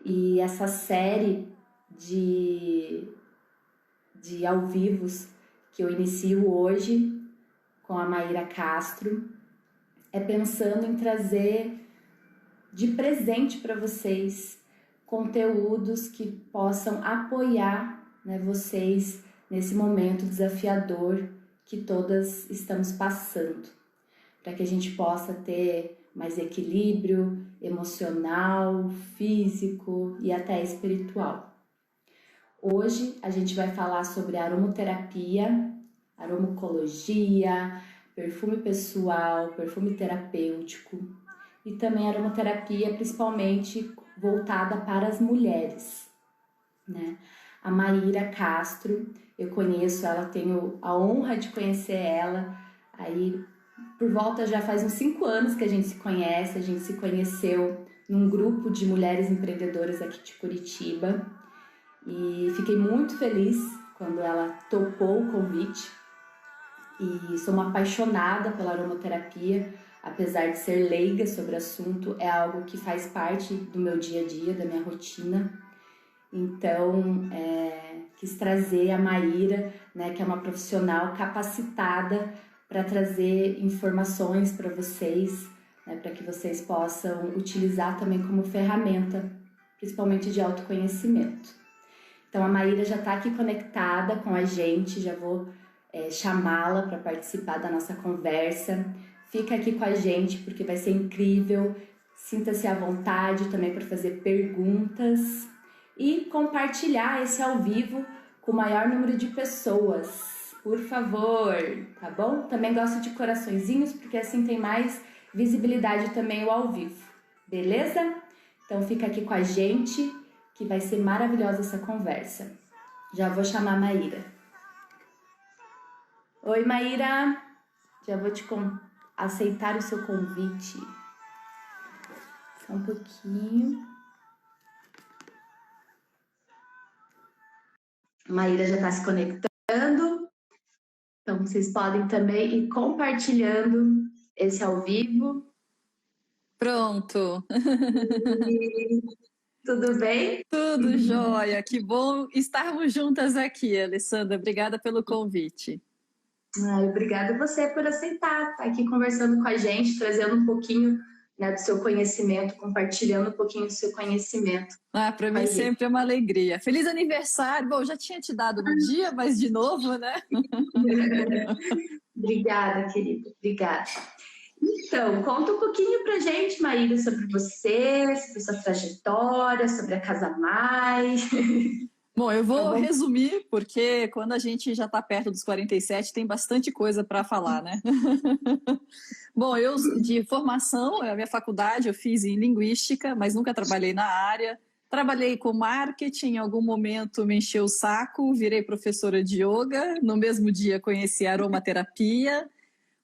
E essa série de ao vivos que eu inicio hoje com a Maíra Castro é pensando em trazer de presente para vocês conteúdos que possam apoiar, né, vocês nesse momento desafiador que todas estamos passando, para que a gente possa ter mais equilíbrio emocional, físico e até espiritual. Hoje a gente vai falar sobre aromaterapia, aromacologia, perfume pessoal, perfume terapêutico e também aromaterapia principalmente voltada para as mulheres, né? A Maíra Castro, eu conheço ela, tenho a honra de conhecer ela, aí por volta já faz uns 5 anos que a gente se conheceu num grupo de mulheres empreendedoras aqui de Curitiba e fiquei muito feliz quando ela topou o convite e sou uma apaixonada pela aromaterapia, apesar de ser leiga sobre o assunto, é algo que faz parte do meu dia a dia, da minha rotina. Então, quis trazer a Maíra, né, que é uma profissional capacitada para trazer informações para vocês, né, para que vocês possam utilizar também como ferramenta, principalmente de autoconhecimento. Então, a Maíra já está aqui conectada com a gente, já vou chamá-la para participar da nossa conversa. Fica aqui com a gente porque vai ser incrível. Sinta-se à vontade também para fazer perguntas e compartilhar esse ao vivo com o maior número de pessoas, por favor, tá bom? Também gosto de coraçõezinhos porque assim tem mais visibilidade também o ao vivo, beleza? Então fica aqui com a gente que vai ser maravilhosa essa conversa. Já vou chamar a Maíra. Oi, Maíra, já vou aceitar o seu convite. Só um pouquinho. A Maíra já está se conectando, então vocês podem também ir compartilhando esse ao vivo. Pronto. Tudo bem? Tudo jóia. Que bom estarmos juntas aqui, Alessandra. Obrigada pelo convite. Obrigada a você por aceitar estar aqui conversando com a gente, trazendo um pouquinho, né, do seu conhecimento, compartilhando um pouquinho do seu conhecimento. Para mim sempre é uma alegria. Feliz aniversário. Bom, já tinha te dado no dia, mas de novo, né? Obrigada, querida. Obrigada. Então, conta um pouquinho pra gente, Maíra, sobre você, sobre sua trajetória, sobre a Casa Mais. Bom, eu vou resumir, porque quando a gente já está perto dos 47, tem bastante coisa para falar, né? Bom, eu de formação, a minha faculdade eu fiz em linguística, mas nunca trabalhei na área. Trabalhei com marketing, em algum momento me encheu o saco, virei professora de yoga. No mesmo dia conheci a aromaterapia.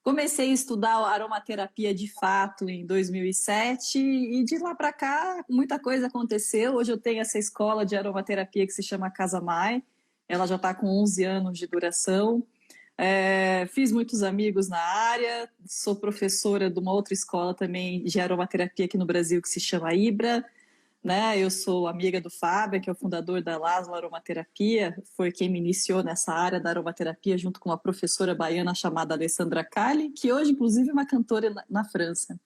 Comecei a estudar aromaterapia de fato em 2007 e de lá para cá muita coisa aconteceu. Hoje eu tenho essa escola de aromaterapia que se chama Casa Mai. Ela já está com 11 anos de duração. Fiz muitos amigos na área, sou professora de uma outra escola também de aromaterapia aqui no Brasil que se chama Ibra. Né? Eu sou amiga do Fábio, que é o fundador da Laszlo Aromaterapia, foi quem me iniciou nessa área da aromaterapia junto com uma professora baiana chamada Alessandra Cali, que hoje inclusive é uma cantora na França.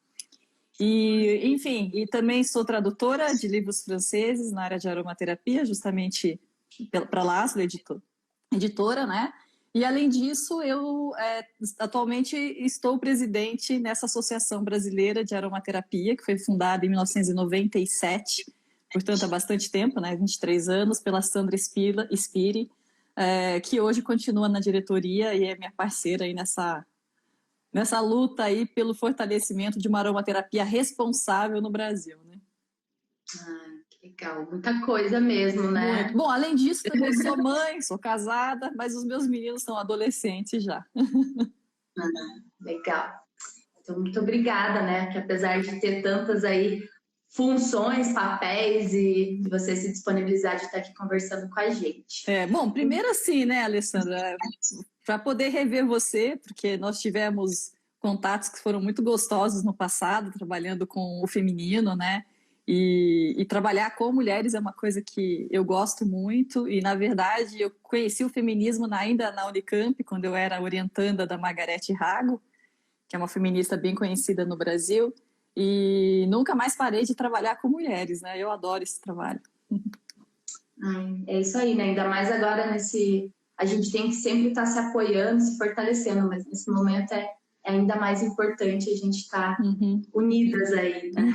E, enfim, e também sou tradutora de livros franceses na área de aromaterapia, justamente para a Laszlo, editora, né? E além disso, eu atualmente estou presidente nessa Associação Brasileira de Aromaterapia, que foi fundada em 1997, portanto há bastante tempo, né, 23 anos, pela Sandra Spiri, que hoje continua na diretoria e é minha parceira aí nessa luta aí pelo fortalecimento de uma aromaterapia responsável no Brasil, né? Legal, muita coisa mesmo, né? Muito. Bom, além disso, também sou mãe, sou casada, mas os meus meninos são adolescentes já. Legal. Então, muito obrigada, né? Que apesar de ter tantas aí funções, papéis e de você se disponibilizar de estar aqui conversando com a gente. Bom, primeiro assim, né, Alessandra, para poder rever você, porque nós tivemos contatos que foram muito gostosos no passado, trabalhando com o feminino, né? E trabalhar com mulheres é uma coisa que eu gosto muito. E, na verdade, eu conheci o feminismo ainda na Unicamp, quando eu era orientanda da Margarete Rago, que é uma feminista bem conhecida no Brasil. E nunca mais parei de trabalhar com mulheres, né? Eu adoro esse trabalho. Ai, é isso aí, né? Ainda mais agora nesse. A gente tem que sempre estar se apoiando, se fortalecendo, mas nesse momento é ainda mais importante a gente estar unidas aí, né?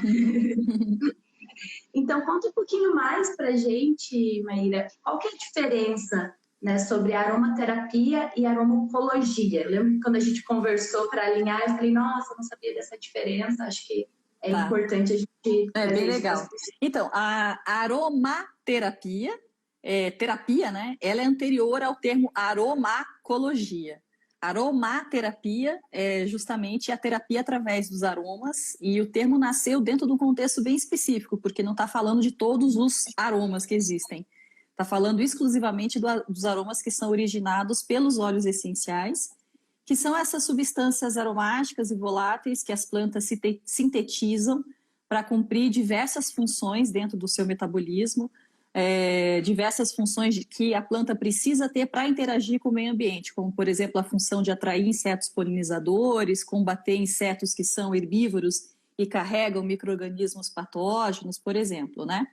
Então, conta um pouquinho mais pra gente, Maíra, qual que é a diferença, né, sobre aromaterapia e aromacologia? Eu lembro que quando a gente conversou para alinhar, eu falei, nossa, não sabia dessa diferença, acho que é importante a gente É trazer bem isso para as legal. pessoas. Então, a aromaterapia, terapia, né? Ela é anterior ao termo aromacologia. Aromaterapia é justamente a terapia através dos aromas, e o termo nasceu dentro de um contexto bem específico, porque não está falando de todos os aromas que existem. Está falando exclusivamente dos aromas que são originados pelos óleos essenciais, que são essas substâncias aromáticas e voláteis que as plantas sintetizam para cumprir diversas funções dentro do seu metabolismo, diversas funções que a planta precisa ter para interagir com o meio ambiente, como, por exemplo, a função de atrair insetos polinizadores, combater insetos que são herbívoros e carregam micro-organismos patógenos, por exemplo, né?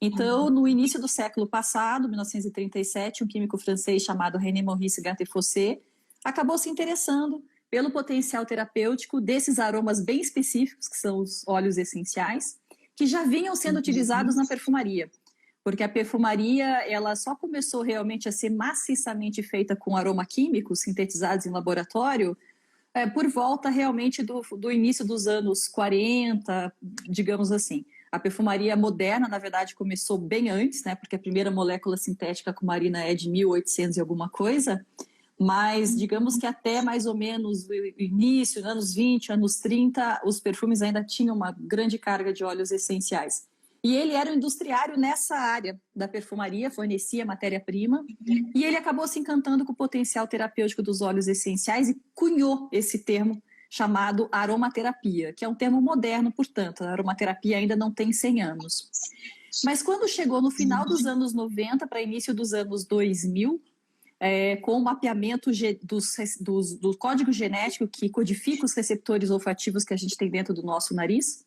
Então, no início do século passado, 1937, um químico francês chamado René Maurice Gattefossé acabou se interessando pelo potencial terapêutico desses aromas bem específicos, que são os óleos essenciais, que já vinham sendo utilizados na perfumaria. Porque a perfumaria ela só começou realmente a ser maciçamente feita com aromaquímicos sintetizados em laboratório por volta realmente do início dos anos 40, digamos assim. A perfumaria moderna, na verdade, começou bem antes, né? Porque a primeira molécula sintética cumarina é de 1800 e alguma coisa, mas digamos que até mais ou menos o início, anos 20, anos 30, os perfumes ainda tinham uma grande carga de óleos essenciais. E ele era um industriário nessa área da perfumaria, fornecia matéria-prima, e ele acabou se encantando com o potencial terapêutico dos óleos essenciais e cunhou esse termo chamado aromaterapia, que é um termo moderno, portanto, a aromaterapia ainda não tem 100 anos. Mas quando chegou no final dos anos 90 para início dos anos 2000, com o mapeamento do código genético que codifica os receptores olfativos que a gente tem dentro do nosso nariz.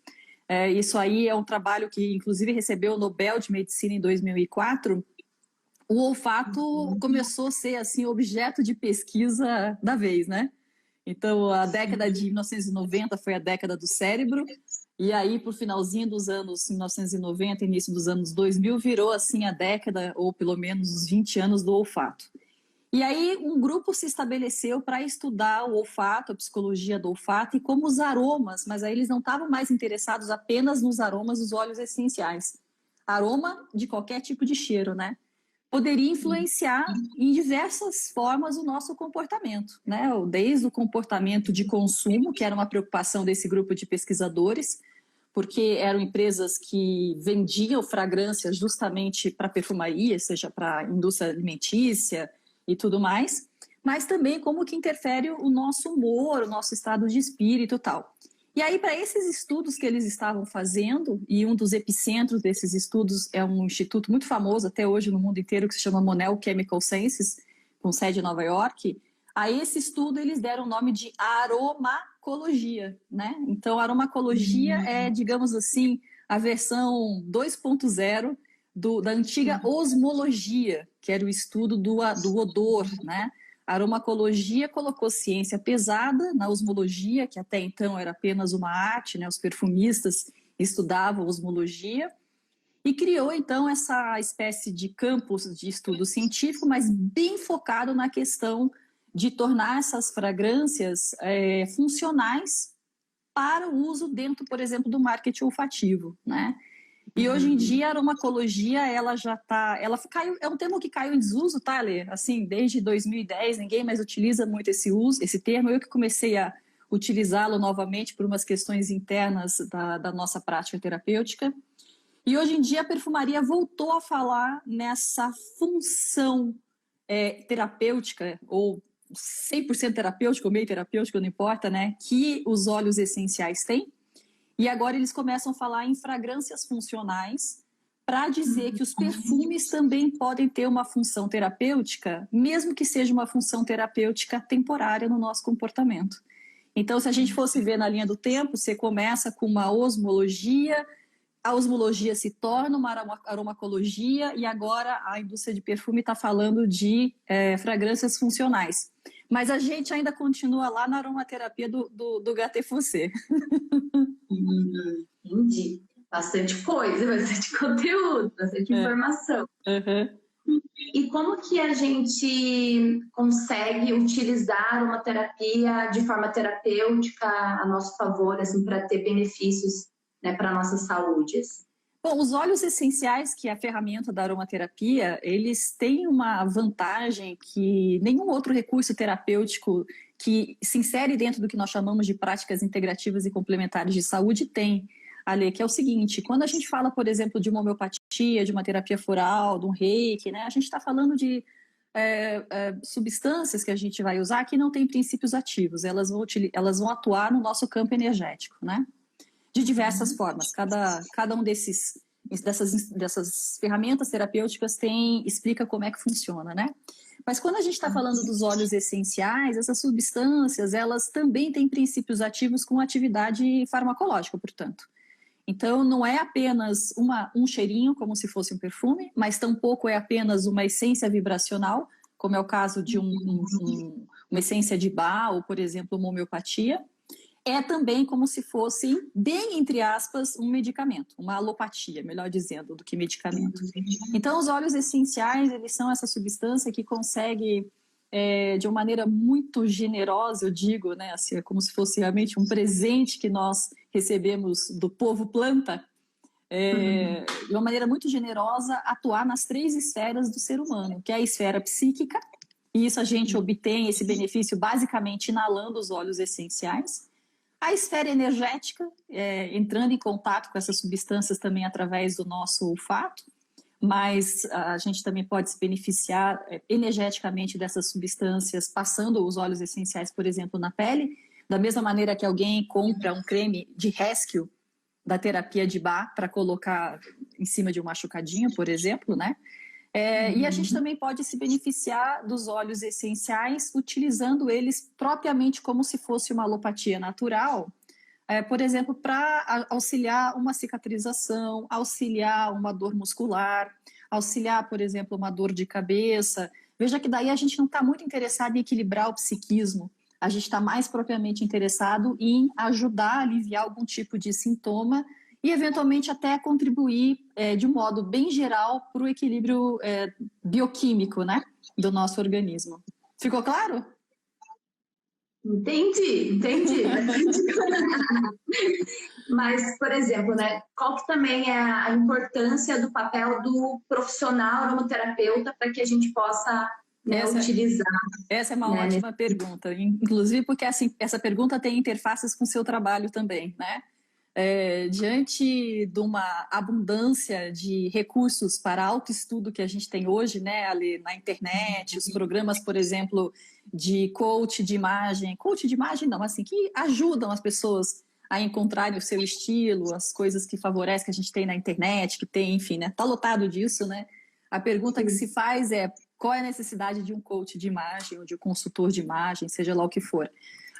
Isso aí é um trabalho que, inclusive, recebeu o Nobel de Medicina em 2004. O olfato começou a ser assim objeto de pesquisa da vez, né? Então, a década de 1990 foi a década do cérebro, e aí, por finalzinho dos anos 1990, início dos anos 2000, virou assim a década, ou pelo menos os 20 anos do olfato. E aí um grupo se estabeleceu para estudar o olfato, a psicologia do olfato e como os aromas, mas aí eles não estavam mais interessados apenas nos aromas dos óleos essenciais. Aroma de qualquer tipo de cheiro, né? Poderia influenciar em diversas formas o nosso comportamento, né? Desde o comportamento de consumo, que era uma preocupação desse grupo de pesquisadores, porque eram empresas que vendiam fragrâncias justamente para perfumaria, seja para a indústria alimentícia, e tudo mais, mas também como que interfere o nosso humor, o nosso estado de espírito e tal. E aí, para esses estudos que eles estavam fazendo, e um dos epicentros desses estudos é um instituto muito famoso até hoje no mundo inteiro, que se chama Monell Chemical Sciences, com sede em Nova York, a esse estudo eles deram o nome de aromacologia, né? Então, a aromacologia é, digamos assim, a versão 2.0 da antiga osmologia, que era o estudo do odor, né? A aromacologia colocou ciência pesada na osmologia, que até então era apenas uma arte, né? Os perfumistas estudavam osmologia, e criou então essa espécie de campus de estudo científico, mas bem focado na questão de tornar essas fragrâncias funcionais para o uso dentro, por exemplo, do marketing olfativo, né? E hoje em dia a aromacologia, ela já tá, ela caiu, é um termo que caiu em desuso, tá, Lê? Assim, desde 2010 ninguém mais utiliza muito esse termo. Eu que comecei a utilizá-lo novamente por umas questões internas da nossa prática terapêutica. E hoje em dia a perfumaria voltou a falar nessa função terapêutica, ou 100% terapêutica, ou meio terapêutica, não importa, né? Que os óleos essenciais têm. E agora eles começam a falar em fragrâncias funcionais para dizer que os perfumes também podem ter uma função terapêutica, mesmo que seja uma função terapêutica temporária no nosso comportamento. Então, se a gente fosse ver na linha do tempo, você começa com uma osmologia, a osmologia se torna uma aromacologia e agora a indústria de perfume está falando de fragrâncias funcionais. Mas a gente ainda continua lá na aromaterapia do Gaté Fossé. Entendi. Bastante coisa, bastante conteúdo, bastante informação. Uhum. E como que a gente consegue utilizar uma terapia de forma terapêutica a nosso favor, assim, para ter benefícios, né, para a nossa saúde? Assim? Bom, os óleos essenciais, que é a ferramenta da aromaterapia, eles têm uma vantagem que nenhum outro recurso terapêutico que se insere dentro do que nós chamamos de práticas integrativas e complementares de saúde tem, Ale, que é o seguinte: quando a gente fala, por exemplo, de uma homeopatia, de uma terapia floral, de um reiki, né, a gente está falando de substâncias que a gente vai usar que não têm princípios ativos, elas vão atuar no nosso campo energético, né? De diversas formas. Cada um dessas ferramentas terapêuticas explica como é que funciona, né? Mas quando a gente está falando dos óleos essenciais, essas substâncias, elas também têm princípios ativos com atividade farmacológica, portanto. Então, não é apenas um cheirinho, como se fosse um perfume, mas tampouco é apenas uma essência vibracional, como é o caso de uma essência de Bach ou, por exemplo, uma homeopatia. É também como se fosse, bem entre aspas, um medicamento, uma alopatia, melhor dizendo, do que medicamento. Então, os óleos essenciais, eles são essa substância que consegue, de uma maneira muito generosa, eu digo, né, assim, como se fosse realmente um presente que nós recebemos do povo planta, de uma maneira muito generosa, atuar nas 3 esferas do ser humano, que é a esfera psíquica, e isso a gente obtém esse benefício basicamente inalando os óleos essenciais. A esfera energética, entrando em contato com essas substâncias também através do nosso olfato, mas a gente também pode se beneficiar energeticamente dessas substâncias passando os óleos essenciais, por exemplo, na pele, da mesma maneira que alguém compra um creme de rescue da terapia de Bach para colocar em cima de um machucadinho, por exemplo, né? E a gente também pode se beneficiar dos óleos essenciais utilizando eles propriamente como se fosse uma alopatia natural, por exemplo, para auxiliar uma cicatrização, auxiliar uma dor muscular, auxiliar, por exemplo, uma dor de cabeça. Veja que daí a gente não está muito interessado em equilibrar o psiquismo, a gente está mais propriamente interessado em ajudar a aliviar algum tipo de sintoma e, eventualmente, até contribuir de um modo bem geral para o equilíbrio bioquímico, né, do nosso organismo. Ficou claro? Entendi. Mas, por exemplo, né, qual que também é a importância do papel do profissional aromaterapeuta para que a gente possa utilizar? Essa é uma ótima pergunta, inclusive porque assim, essa pergunta tem interfaces com o seu trabalho também, né? Diante de uma abundância de recursos para autoestudo que a gente tem hoje, né, ali na internet, os programas, por exemplo, de coach de imagem não, assim, que ajudam as pessoas a encontrarem o seu estilo, as coisas que favorecem que a gente tem na internet, que tem, enfim, né, tá lotado disso, né? A pergunta que se faz é: qual é a necessidade de um coach de imagem ou de um consultor de imagem, seja lá o que for?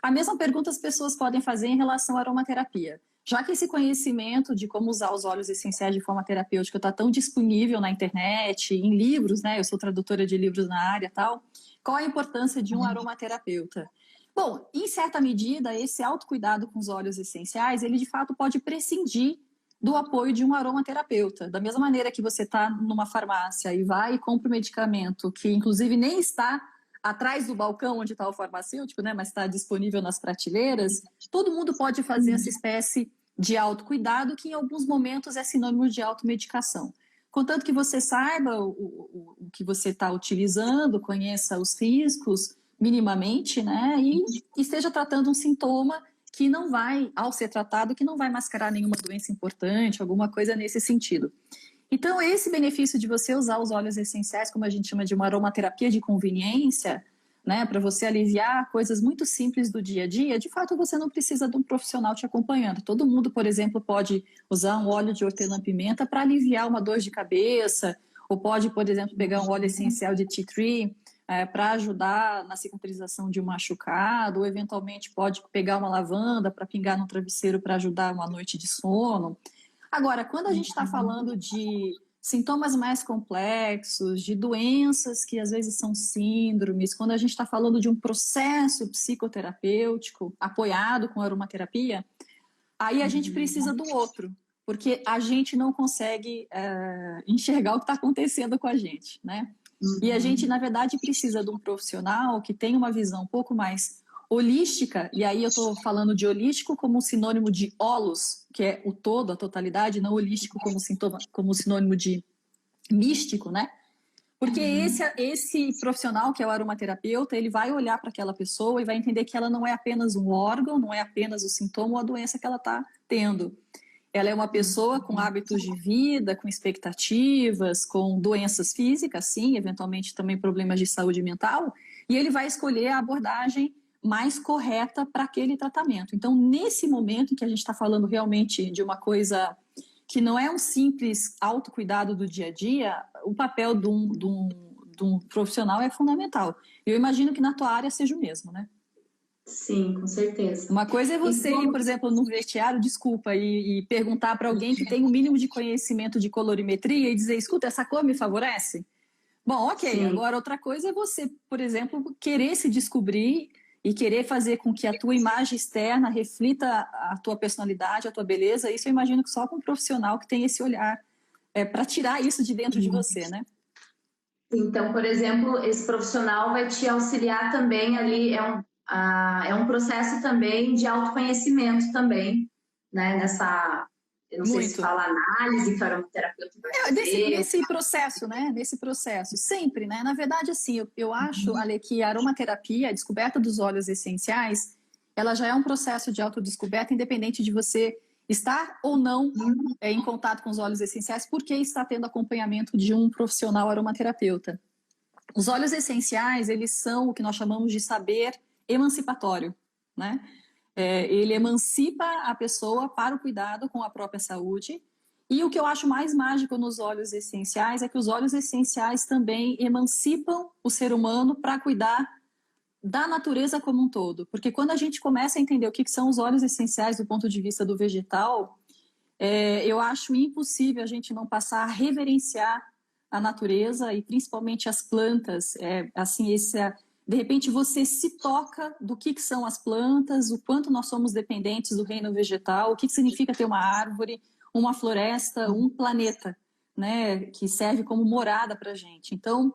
A mesma pergunta as pessoas podem fazer em relação à aromaterapia. Já que esse conhecimento de como usar os óleos essenciais de forma terapêutica está tão disponível na internet, em livros, né? Eu sou tradutora de livros na área e tal. Qual a importância de um aromaterapeuta? Bom, em certa medida, esse autocuidado com os óleos essenciais, ele de fato pode prescindir do apoio de um aromaterapeuta. Da mesma maneira que você está numa farmácia e vai e compra um medicamento que, inclusive, nem está atrás do balcão onde está o farmacêutico, né, mas está disponível nas prateleiras, todo mundo pode fazer essa espécie de autocuidado que, em alguns momentos, é sinônimo de automedicação. Contanto que você saiba o que você está utilizando, conheça os riscos minimamente, né, e esteja tratando um sintoma que não vai, ao ser tratado, que não vai mascarar nenhuma doença importante, alguma coisa nesse sentido. Então, esse benefício de você usar os óleos essenciais, como a gente chama de uma aromaterapia de conveniência, né, para você aliviar coisas muito simples do dia a dia, de fato você não precisa de um profissional te acompanhando. Todo mundo, por exemplo, pode usar um óleo de hortelã-pimenta para aliviar uma dor de cabeça, ou pode, por exemplo, pegar um óleo essencial de tea tree para ajudar na cicatrização de um machucado, ou eventualmente pode pegar uma lavanda para pingar no travesseiro para ajudar uma noite de sono. Agora, quando a gente está falando de sintomas mais complexos, de doenças que às vezes são síndromes, quando a gente está falando de um processo psicoterapêutico apoiado com aromaterapia, aí a gente precisa do outro, porque a gente não consegue enxergar o que está acontecendo com a gente, né? E a gente, na verdade, precisa de um profissional que tenha uma visão um pouco mais holística, e aí eu estou falando de holístico como sinônimo de holos, que é o todo, a totalidade, não holístico como sinônimo de místico, né? Porque esse profissional, que é o aromaterapeuta, ele vai olhar para aquela pessoa e vai entender que ela não é apenas um órgão, não é apenas o sintoma ou a doença que ela está tendo. Ela é uma pessoa com hábitos de vida, com expectativas, com doenças físicas, sim, eventualmente também problemas de saúde mental, e ele vai escolher a abordagem mais correta para aquele tratamento. Então, nesse momento em que a gente está falando realmente de uma coisa que não é um simples autocuidado do dia a dia, o papel de um profissional é fundamental. Eu imagino que na tua área seja o mesmo, né? Sim, com certeza. Uma coisa é você ir, por exemplo, no vestiário, e perguntar para alguém que tem o mínimo de conhecimento de colorimetria e dizer, escuta, essa cor me favorece? Bom, ok. Sim. Agora, outra coisa é você, por exemplo, querer se descobrir e querer fazer com que a tua imagem externa reflita a tua personalidade, a tua beleza. Isso eu imagino que só com um profissional que tem esse olhar para tirar isso de dentro de você, né? Então, por exemplo, esse profissional vai te auxiliar também ali, é um processo também de autoconhecimento também, né? Eu não sei se fala análise que o aromaterapeuta vai fazer. Nesse processo, né? Nesse processo, sempre, né? Na verdade, assim, eu acho, Ale, que a aromaterapia, a descoberta dos óleos essenciais, ela já é um processo de autodescoberta, independente de você estar ou não em contato com os óleos essenciais, porque está tendo acompanhamento de um profissional aromaterapeuta. Os óleos essenciais, eles são o que nós chamamos de saber emancipatório, né? Ele emancipa a pessoa para o cuidado com a própria saúde. E o que eu acho mais mágico nos óleos essenciais é que os óleos essenciais também emancipam o ser humano para cuidar da natureza como um todo. Porque quando a gente começa a entender o que são os óleos essenciais do ponto de vista do vegetal, eu acho impossível a gente não passar a reverenciar a natureza e principalmente as plantas. De repente você se toca do que são as plantas, o quanto nós somos dependentes do reino vegetal, o que significa ter uma árvore, uma floresta, um planeta, né, que serve como morada para a gente. Então,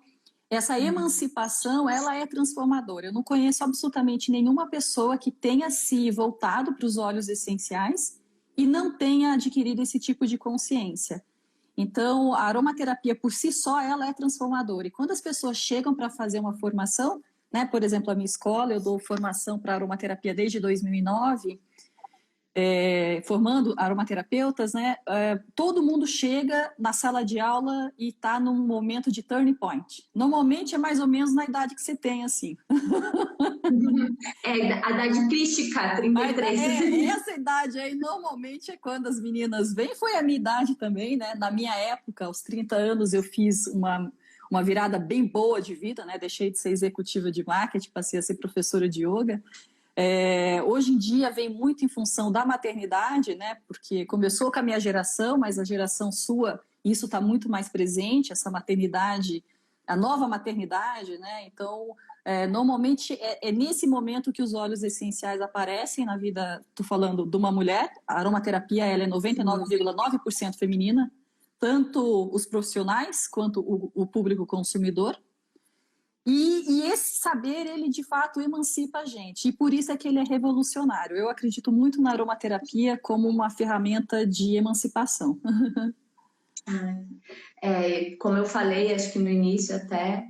essa emancipação, ela é transformadora. Eu não conheço absolutamente nenhuma pessoa que tenha se voltado para os óleos essenciais e não tenha adquirido esse tipo de consciência. Então, a aromaterapia por si só, ela é transformadora. E quando as pessoas chegam para fazer uma formação, né, por exemplo, a minha escola, eu dou formação para aromaterapia desde 2009, formando aromaterapeutas, né? Todo mundo chega na sala de aula e está num momento de turning point. Normalmente é mais ou menos na idade que você tem, assim. A idade crística, 33. Essa idade aí normalmente é quando as meninas vêm. Foi a minha idade também, né? Na minha época, aos 30 anos, eu fiz uma virada bem boa de vida, né? Deixei de ser executiva de marketing, passei a ser professora de yoga. Hoje em dia vem muito em função da maternidade, né? Porque começou com a minha geração, mas a geração sua, isso está muito mais presente, essa maternidade, a nova maternidade, né? Então, normalmente é nesse momento que os óleos essenciais aparecem na vida, estou falando de uma mulher. A aromaterapia ela é 99,9% feminina, tanto os profissionais quanto o público consumidor. E esse saber, ele de fato emancipa a gente. E por isso é que ele é revolucionário. Eu acredito muito na aromaterapia como uma ferramenta de emancipação. Como eu falei, acho que no início até,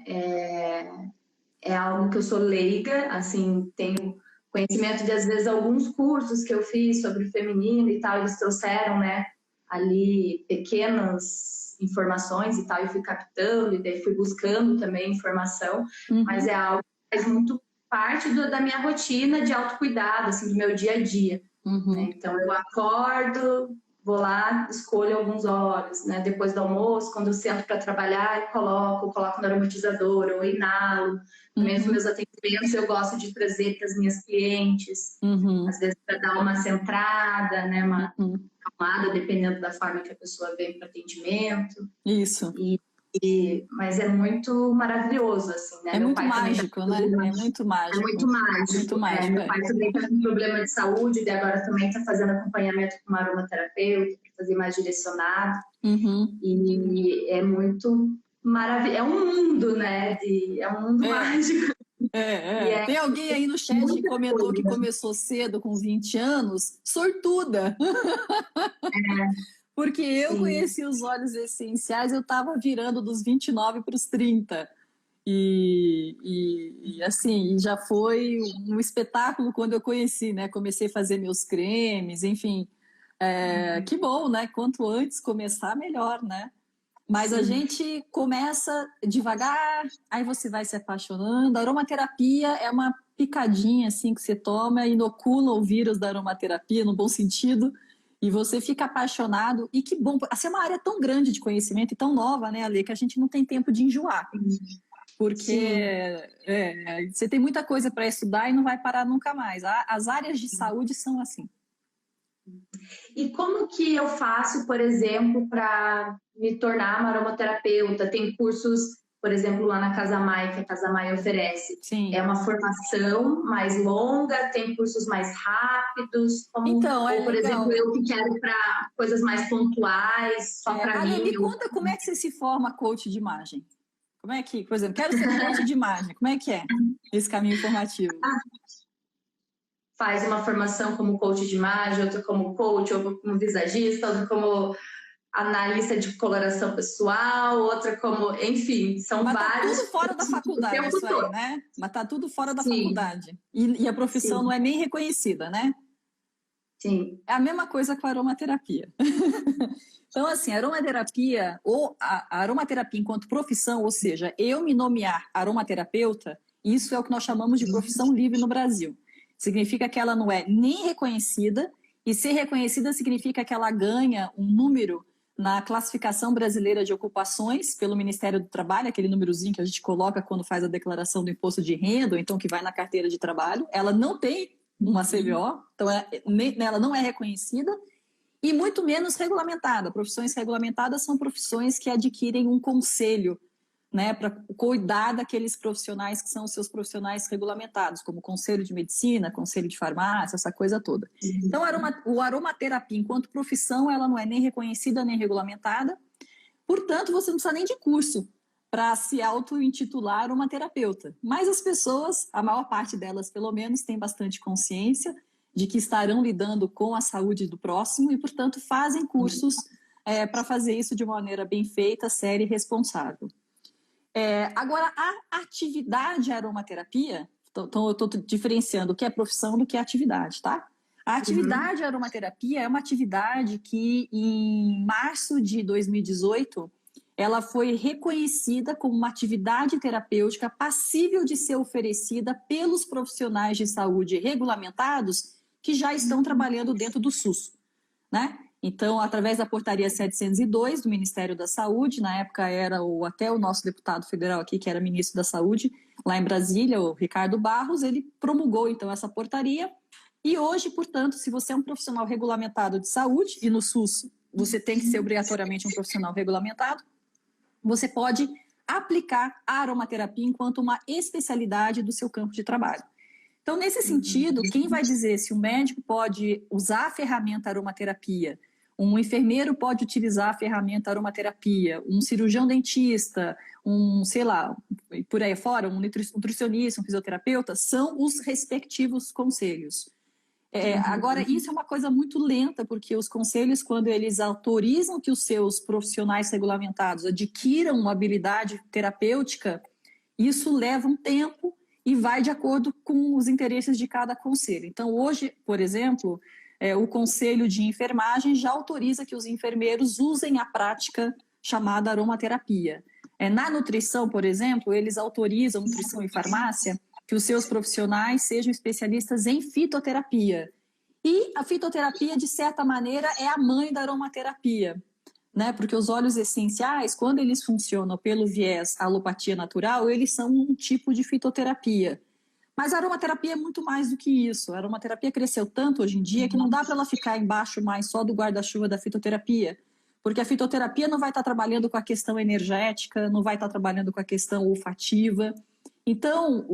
é algo que eu sou leiga, assim, tenho conhecimento de, às vezes, alguns cursos que eu fiz sobre o feminino e tal, eles trouxeram, né, ali pequenas informações e tal, e fui captando, e daí fui buscando também informação, mas é algo faz muito parte da minha rotina de autocuidado, assim, do meu dia a dia. Né? Então, eu acordo, vou lá, escolho alguns óleos, né? Depois do almoço, quando eu sento para trabalhar, eu coloco no aromatizador, ou inalo. Também nos meus atendimentos, eu gosto de trazer para as minhas clientes, às vezes para dar uma centrada, né? Uma acalmada, dependendo da forma que a pessoa vem para atendimento. Isso. Mas é muito maravilhoso, assim, né? É Meu muito pai mágico, né? É muito mágico. É muito mágico. Muito mágico, Meu pai também está com problema de saúde e agora também está fazendo acompanhamento com uma aromaterapeuta para fazer mais direcionado. E é muito maravilhoso. É um mundo, né? É um mundo mágico. Tem alguém aí no chat que comentou que começou cedo, com 20 anos, sortuda. Porque eu conheci os óleos essenciais, eu estava virando dos 29 para os 30. E assim, já foi um espetáculo quando eu conheci, né? Comecei a fazer meus cremes, enfim. Que bom, né? Quanto antes começar, melhor, né? Mas a gente começa devagar, aí você vai se apaixonando. A aromaterapia é uma picadinha assim que você toma, inocula o vírus da aromaterapia, no bom sentido, e você fica apaixonado. E que bom, assim, é uma área tão grande de conhecimento e tão nova, né, Ale, que a gente não tem tempo de enjoar. Porque você tem muita coisa para estudar e não vai parar nunca mais. As áreas de saúde são assim. E como que eu faço, por exemplo, para me tornar uma aromaterapeuta? Tem cursos, por exemplo, lá na Casa Mai, que a Casa Mai oferece. Sim. É uma formação mais longa, tem cursos mais rápidos. Então, ou, por exemplo, eu que quero para coisas mais pontuais, só para mim. Me conta como é que você se forma coach de imagem. Como é que, por exemplo, quero ser coach de imagem. Como é que é esse caminho formativo? Faz uma formação como coach de imagem, outra como coach, outra como visagista, outra como analista de coloração pessoal, outra como, enfim, são vários. Mas tá tudo fora da faculdade isso aí, né? Mas tá tudo fora da faculdade. E a profissão não é nem reconhecida, né? Sim. É a mesma coisa com a aromaterapia. Então, assim, a aromaterapia, ou a aromaterapia enquanto profissão, ou seja, eu me nomear aromaterapeuta, isso é o que nós chamamos de profissão livre no Brasil. Significa que ela não é nem reconhecida, e ser reconhecida significa que ela ganha um número na classificação brasileira de ocupações pelo Ministério do Trabalho, aquele númerozinho que a gente coloca quando faz a declaração do imposto de renda, ou então que vai na carteira de trabalho. Ela não tem uma CBO, então ela não é reconhecida e muito menos regulamentada. Profissões regulamentadas são profissões que adquirem um conselho, né, para cuidar daqueles profissionais que são os seus profissionais regulamentados, como conselho de medicina, conselho de farmácia, essa coisa toda. Então, a aromaterapia, enquanto profissão, ela não é nem reconhecida nem regulamentada, portanto, você não precisa nem de curso para se auto-intitular aromaterapeuta. Mas as pessoas, a maior parte delas, pelo menos, tem bastante consciência de que estarão lidando com a saúde do próximo e, portanto, fazem cursos para fazer isso de maneira bem feita, séria e responsável. Agora, a atividade aromaterapia, então eu estou diferenciando o que é profissão do que é atividade, tá? A atividade aromaterapia é uma atividade que, em março de 2018, ela foi reconhecida como uma atividade terapêutica passível de ser oferecida pelos profissionais de saúde regulamentados que já estão trabalhando dentro do SUS, né? Então, através da portaria 702 do Ministério da Saúde, na época era até o nosso deputado federal aqui, que era ministro da Saúde, lá em Brasília, o Ricardo Barros, ele promulgou, então, essa portaria. E hoje, portanto, se você é um profissional regulamentado de saúde, e no SUS você tem que ser obrigatoriamente um profissional regulamentado, você pode aplicar a aromaterapia enquanto uma especialidade do seu campo de trabalho. Então, nesse sentido, quem vai dizer se o médico pode usar a ferramenta aromaterapia, um enfermeiro pode utilizar a ferramenta aromaterapia, um cirurgião dentista, sei lá, por aí fora, um nutricionista, um fisioterapeuta, são os respectivos conselhos. Agora, isso é uma coisa muito lenta, porque os conselhos, quando eles autorizam que os seus profissionais regulamentados adquiram uma habilidade terapêutica, isso leva um tempo e vai de acordo com os interesses de cada conselho. Então, hoje, por exemplo, o Conselho de Enfermagem já autoriza que os enfermeiros usem a prática chamada aromaterapia. Na nutrição, por exemplo, eles autorizam, nutrição e farmácia, que os seus profissionais sejam especialistas em fitoterapia. E a fitoterapia, de certa maneira, é a mãe da aromaterapia, né? Porque os óleos essenciais, quando eles funcionam pelo viés alopatia natural, eles são um tipo de fitoterapia. Mas a aromaterapia é muito mais do que isso. A aromaterapia cresceu tanto hoje em dia que não dá para ela ficar embaixo mais só do guarda-chuva da fitoterapia. Porque a fitoterapia não vai estar trabalhando com a questão energética, não vai estar trabalhando com a questão olfativa. Então,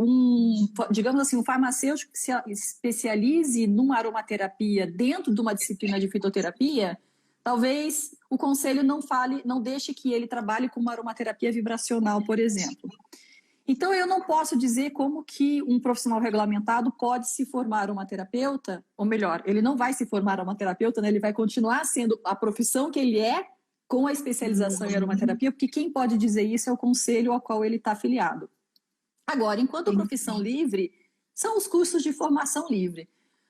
digamos assim, um farmacêutico que se especialize numa aromaterapia dentro de uma disciplina de fitoterapia, talvez o conselho não deixe que ele trabalhe com uma aromaterapia vibracional, por exemplo. Então, eu não posso dizer como que um profissional regulamentado pode se formar uma terapeuta, ou melhor, ele não vai se formar uma terapeuta, né? Ele vai continuar sendo a profissão que ele é com a especialização em aromaterapia, porque quem pode dizer isso é o conselho ao qual ele está afiliado. Agora, enquanto profissão livre, são os cursos de formação livre.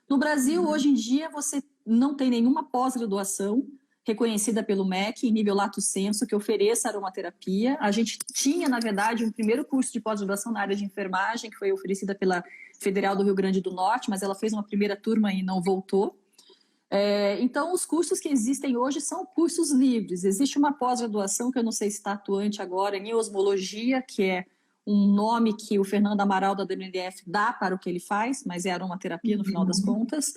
No Brasil, hoje em dia, você não tem nenhuma pós-graduação reconhecida pelo MEC, em nível lato sensu, que ofereça aromaterapia. A gente tinha, na verdade, um primeiro curso de pós-graduação na área de enfermagem, que foi oferecida pela Federal do Rio Grande do Norte, mas ela fez uma primeira turma e não voltou. Então, os cursos que existem hoje são cursos livres. Existe uma pós-graduação, que eu não sei se está atuante agora, em osmologia, que é um nome que o Fernando Amaral, da WNDF, dá para o que ele faz, mas é aromaterapia, no final das contas.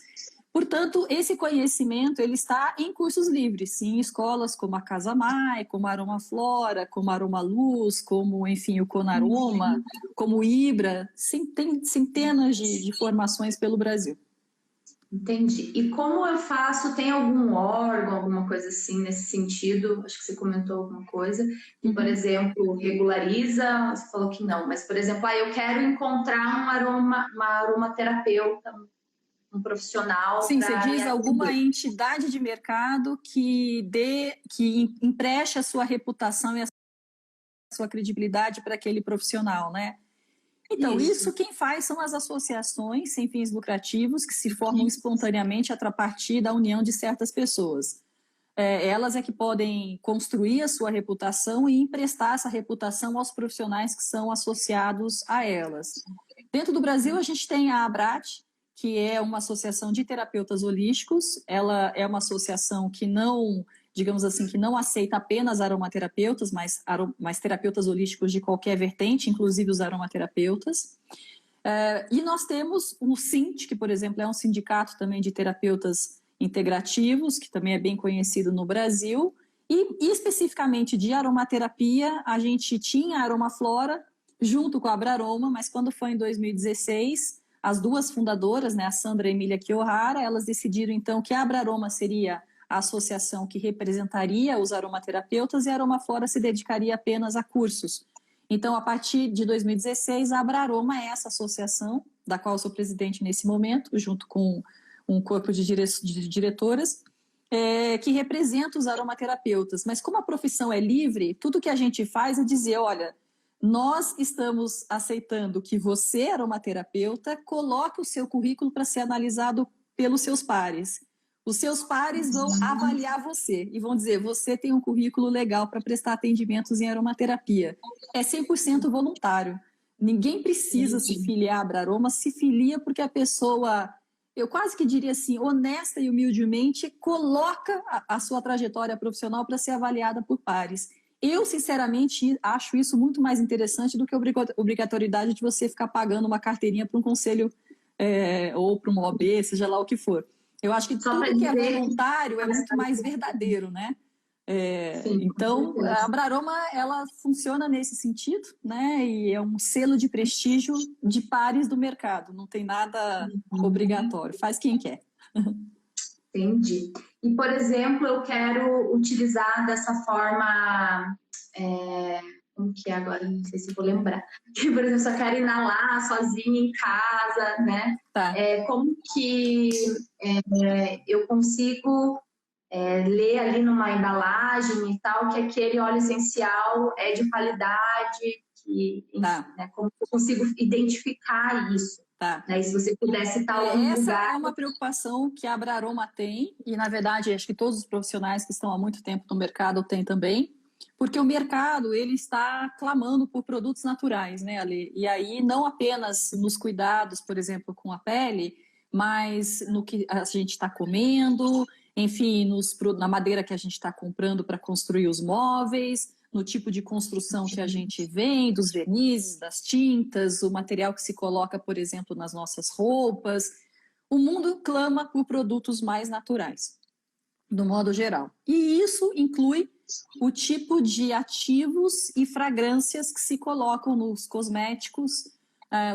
Portanto, esse conhecimento ele está em cursos livres, em escolas como a Casa Mai, como a Aromaflora, como a Aromaluz, como, enfim, o Conaroma, como o Ibra. Tem centenas de formações pelo Brasil. Entendi. E como eu faço? Tem algum órgão, alguma coisa assim nesse sentido? Acho que você comentou alguma coisa. Que, por exemplo, regulariza? Você falou que não, mas, por exemplo, eu quero encontrar uma aromaterapeuta, um profissional. Sim, você diz alguma entidade de mercado que empreste a sua reputação e a sua credibilidade para aquele profissional, né? Então, isso quem faz são as associações sem fins lucrativos que se formam espontaneamente a partir da união de certas pessoas. Elas é que podem construir a sua reputação e emprestar essa reputação aos profissionais que são associados a elas. Dentro do Brasil, a gente tem a ABRAT, que é uma associação de terapeutas holísticos. Ela é uma associação que não, digamos assim, que não aceita apenas aromaterapeutas, mas terapeutas holísticos de qualquer vertente, inclusive os aromaterapeutas. E nós temos o SINT, que, por exemplo, é um sindicato também de terapeutas integrativos, que também é bem conhecido no Brasil. E especificamente de aromaterapia, a gente tinha a Aromaflora junto com a Abraroma, mas quando foi em 2016... as duas fundadoras, né, a Sandra e a Emília Kiyohara, elas decidiram então que a Abraroma seria a associação que representaria os aromaterapeutas e a Aromaflora se dedicaria apenas a cursos. Então, a partir de 2016, a Abraroma é essa associação, da qual eu sou presidente nesse momento, junto com um corpo de diretoras, que representa os aromaterapeutas. Mas como a profissão é livre, tudo que a gente faz é dizer, olha, nós estamos aceitando que você, aromaterapeuta, coloque o seu currículo para ser analisado pelos seus pares. Os seus pares vão avaliar você e vão dizer, você tem um currículo legal para prestar atendimentos em aromaterapia. É 100% voluntário. Ninguém precisa se filiar à Abraroma, se filia porque a pessoa, eu quase que diria assim, honesta e humildemente, coloca a sua trajetória profissional para ser avaliada por pares. Eu, sinceramente, acho isso muito mais interessante do que a obrigatoriedade de você ficar pagando uma carteirinha para um conselho ou para uma OAB, seja lá o que for. Eu acho que tudo que é voluntário é muito mais verdadeiro, né? Então, a Abraroma, ela funciona nesse sentido, né? E é um selo de prestígio de pares do mercado. Não tem nada obrigatório. Faz quem quer. Entendi. E, por exemplo, eu quero utilizar dessa forma, como que é agora? Não sei se vou lembrar. Que, por exemplo, se eu quero inalar sozinha em casa, né? Tá. Como que eu consigo ler ali numa embalagem e tal, que aquele óleo essencial é de qualidade, que, Tá. né, como eu consigo identificar isso? Tá. Né? E se você pudesse citar algum Essa lugar... é uma preocupação que a Abraroma tem, e na verdade acho que todos os profissionais que estão há muito tempo no mercado têm também. Porque o mercado ele está clamando por produtos naturais, né, Ale? E aí não apenas nos cuidados, por exemplo, com a pele, mas no que a gente está comendo, enfim, na madeira que a gente está comprando para construir os móveis, no tipo de construção que a gente vem, dos vernizes, das tintas, o material que se coloca, por exemplo, nas nossas roupas. O mundo clama por produtos mais naturais, do modo geral. E isso inclui o tipo de ativos e fragrâncias que se colocam nos cosméticos,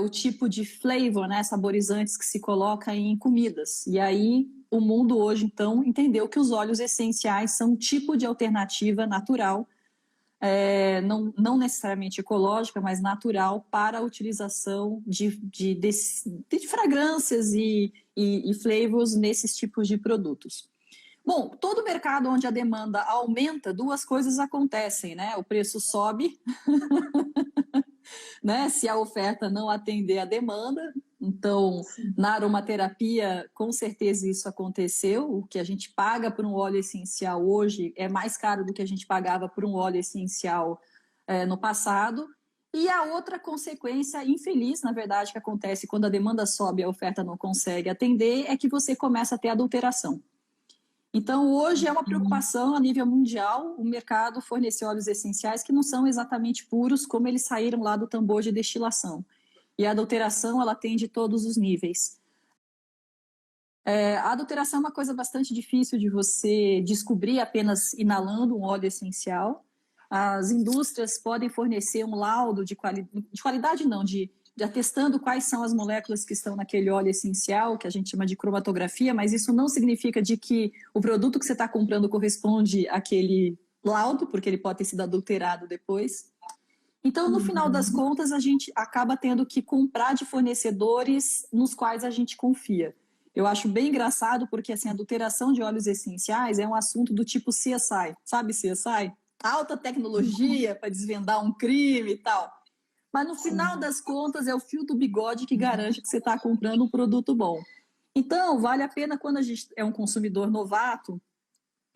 o tipo de flavor, né, saborizantes que se coloca em comidas. E aí o mundo hoje, então, entendeu que os óleos essenciais são um tipo de alternativa natural, não necessariamente ecológica, mas natural para a utilização de fragrâncias e flavors nesses tipos de produtos. Bom, todo mercado onde a demanda aumenta, duas coisas acontecem, né? O preço sobe, né? Se a oferta não atender a demanda. Então, na aromaterapia, com certeza isso aconteceu. O que a gente paga por um óleo essencial hoje é mais caro do que a gente pagava por um óleo essencial no passado. E a outra consequência infeliz, na verdade, que acontece quando a demanda sobe e a oferta não consegue atender, é que você começa a ter adulteração. Então, hoje é uma preocupação a nível mundial o mercado fornecer óleos essenciais que não são exatamente puros como eles saíram lá do tambor de destilação. E a adulteração, ela tem de todos os níveis. A adulteração é uma coisa bastante difícil de você descobrir apenas inalando um óleo essencial. As indústrias podem fornecer um laudo de qualidade não, de atestando quais são as moléculas que estão naquele óleo essencial, que a gente chama de cromatografia, mas isso não significa de que o produto que você está comprando corresponde àquele laudo, porque ele pode ter sido adulterado depois. Então, no final das contas, a gente acaba tendo que comprar de fornecedores nos quais a gente confia. Eu acho bem engraçado porque assim, a adulteração de óleos essenciais é um assunto do tipo CSI, sabe CSI? Alta tecnologia para desvendar um crime e tal. Mas no final das contas é o fio do bigode que garante que você está comprando um produto bom. Então, vale a pena quando a gente é um consumidor novato,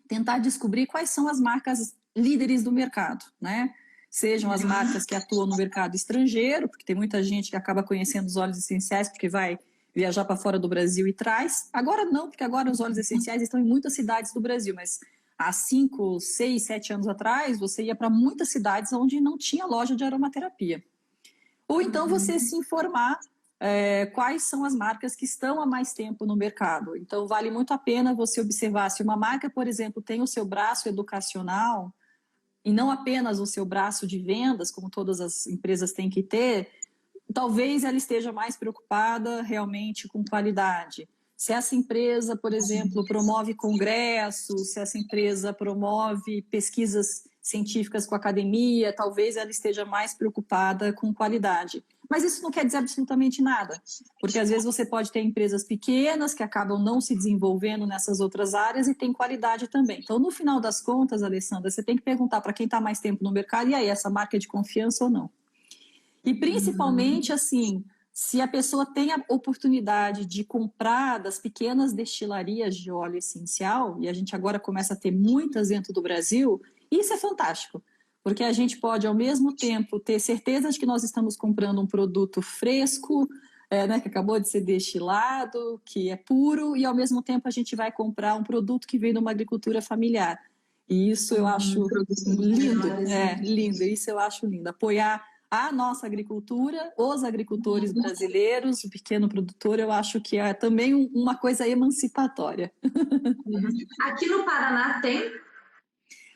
tentar descobrir quais são as marcas líderes do mercado, né? Sejam as marcas que atuam no mercado estrangeiro, porque tem muita gente que acaba conhecendo os óleos essenciais porque vai viajar para fora do Brasil e traz. Agora não, porque agora os óleos essenciais estão em muitas cidades do Brasil, mas há 5, 6, 7 anos atrás, você ia para muitas cidades onde não tinha loja de aromaterapia. Ou então você se informar quais são as marcas que estão há mais tempo no mercado. Então, vale muito a pena você observar se uma marca, por exemplo, tem o seu braço educacional e não apenas o seu braço de vendas, como todas as empresas têm que ter, talvez ela esteja mais preocupada realmente com qualidade. Se essa empresa, por exemplo, promove congressos, se essa empresa promove pesquisas científicas com a academia, talvez ela esteja mais preocupada com qualidade. Mas isso não quer dizer absolutamente nada, porque às vezes você pode ter empresas pequenas que acabam não se desenvolvendo nessas outras áreas e tem qualidade também. Então, no final das contas, Alessandra, você tem que perguntar para quem está mais tempo no mercado, e aí, essa marca é de confiança ou não? E principalmente, assim, se a pessoa tem a oportunidade de comprar das pequenas destilarias de óleo essencial, e a gente agora começa a ter muitas dentro do Brasil, isso é fantástico, porque a gente pode, ao mesmo tempo, ter certeza de que nós estamos comprando um produto fresco, né, que acabou de ser destilado, que é puro, e ao mesmo tempo a gente vai comprar um produto que vem de uma agricultura familiar. E isso eu acho lindo, lindo, isso eu acho lindo. Apoiar a nossa agricultura, os agricultores brasileiros, o pequeno produtor, eu acho que é também uma coisa emancipatória. Aqui no Paraná tem?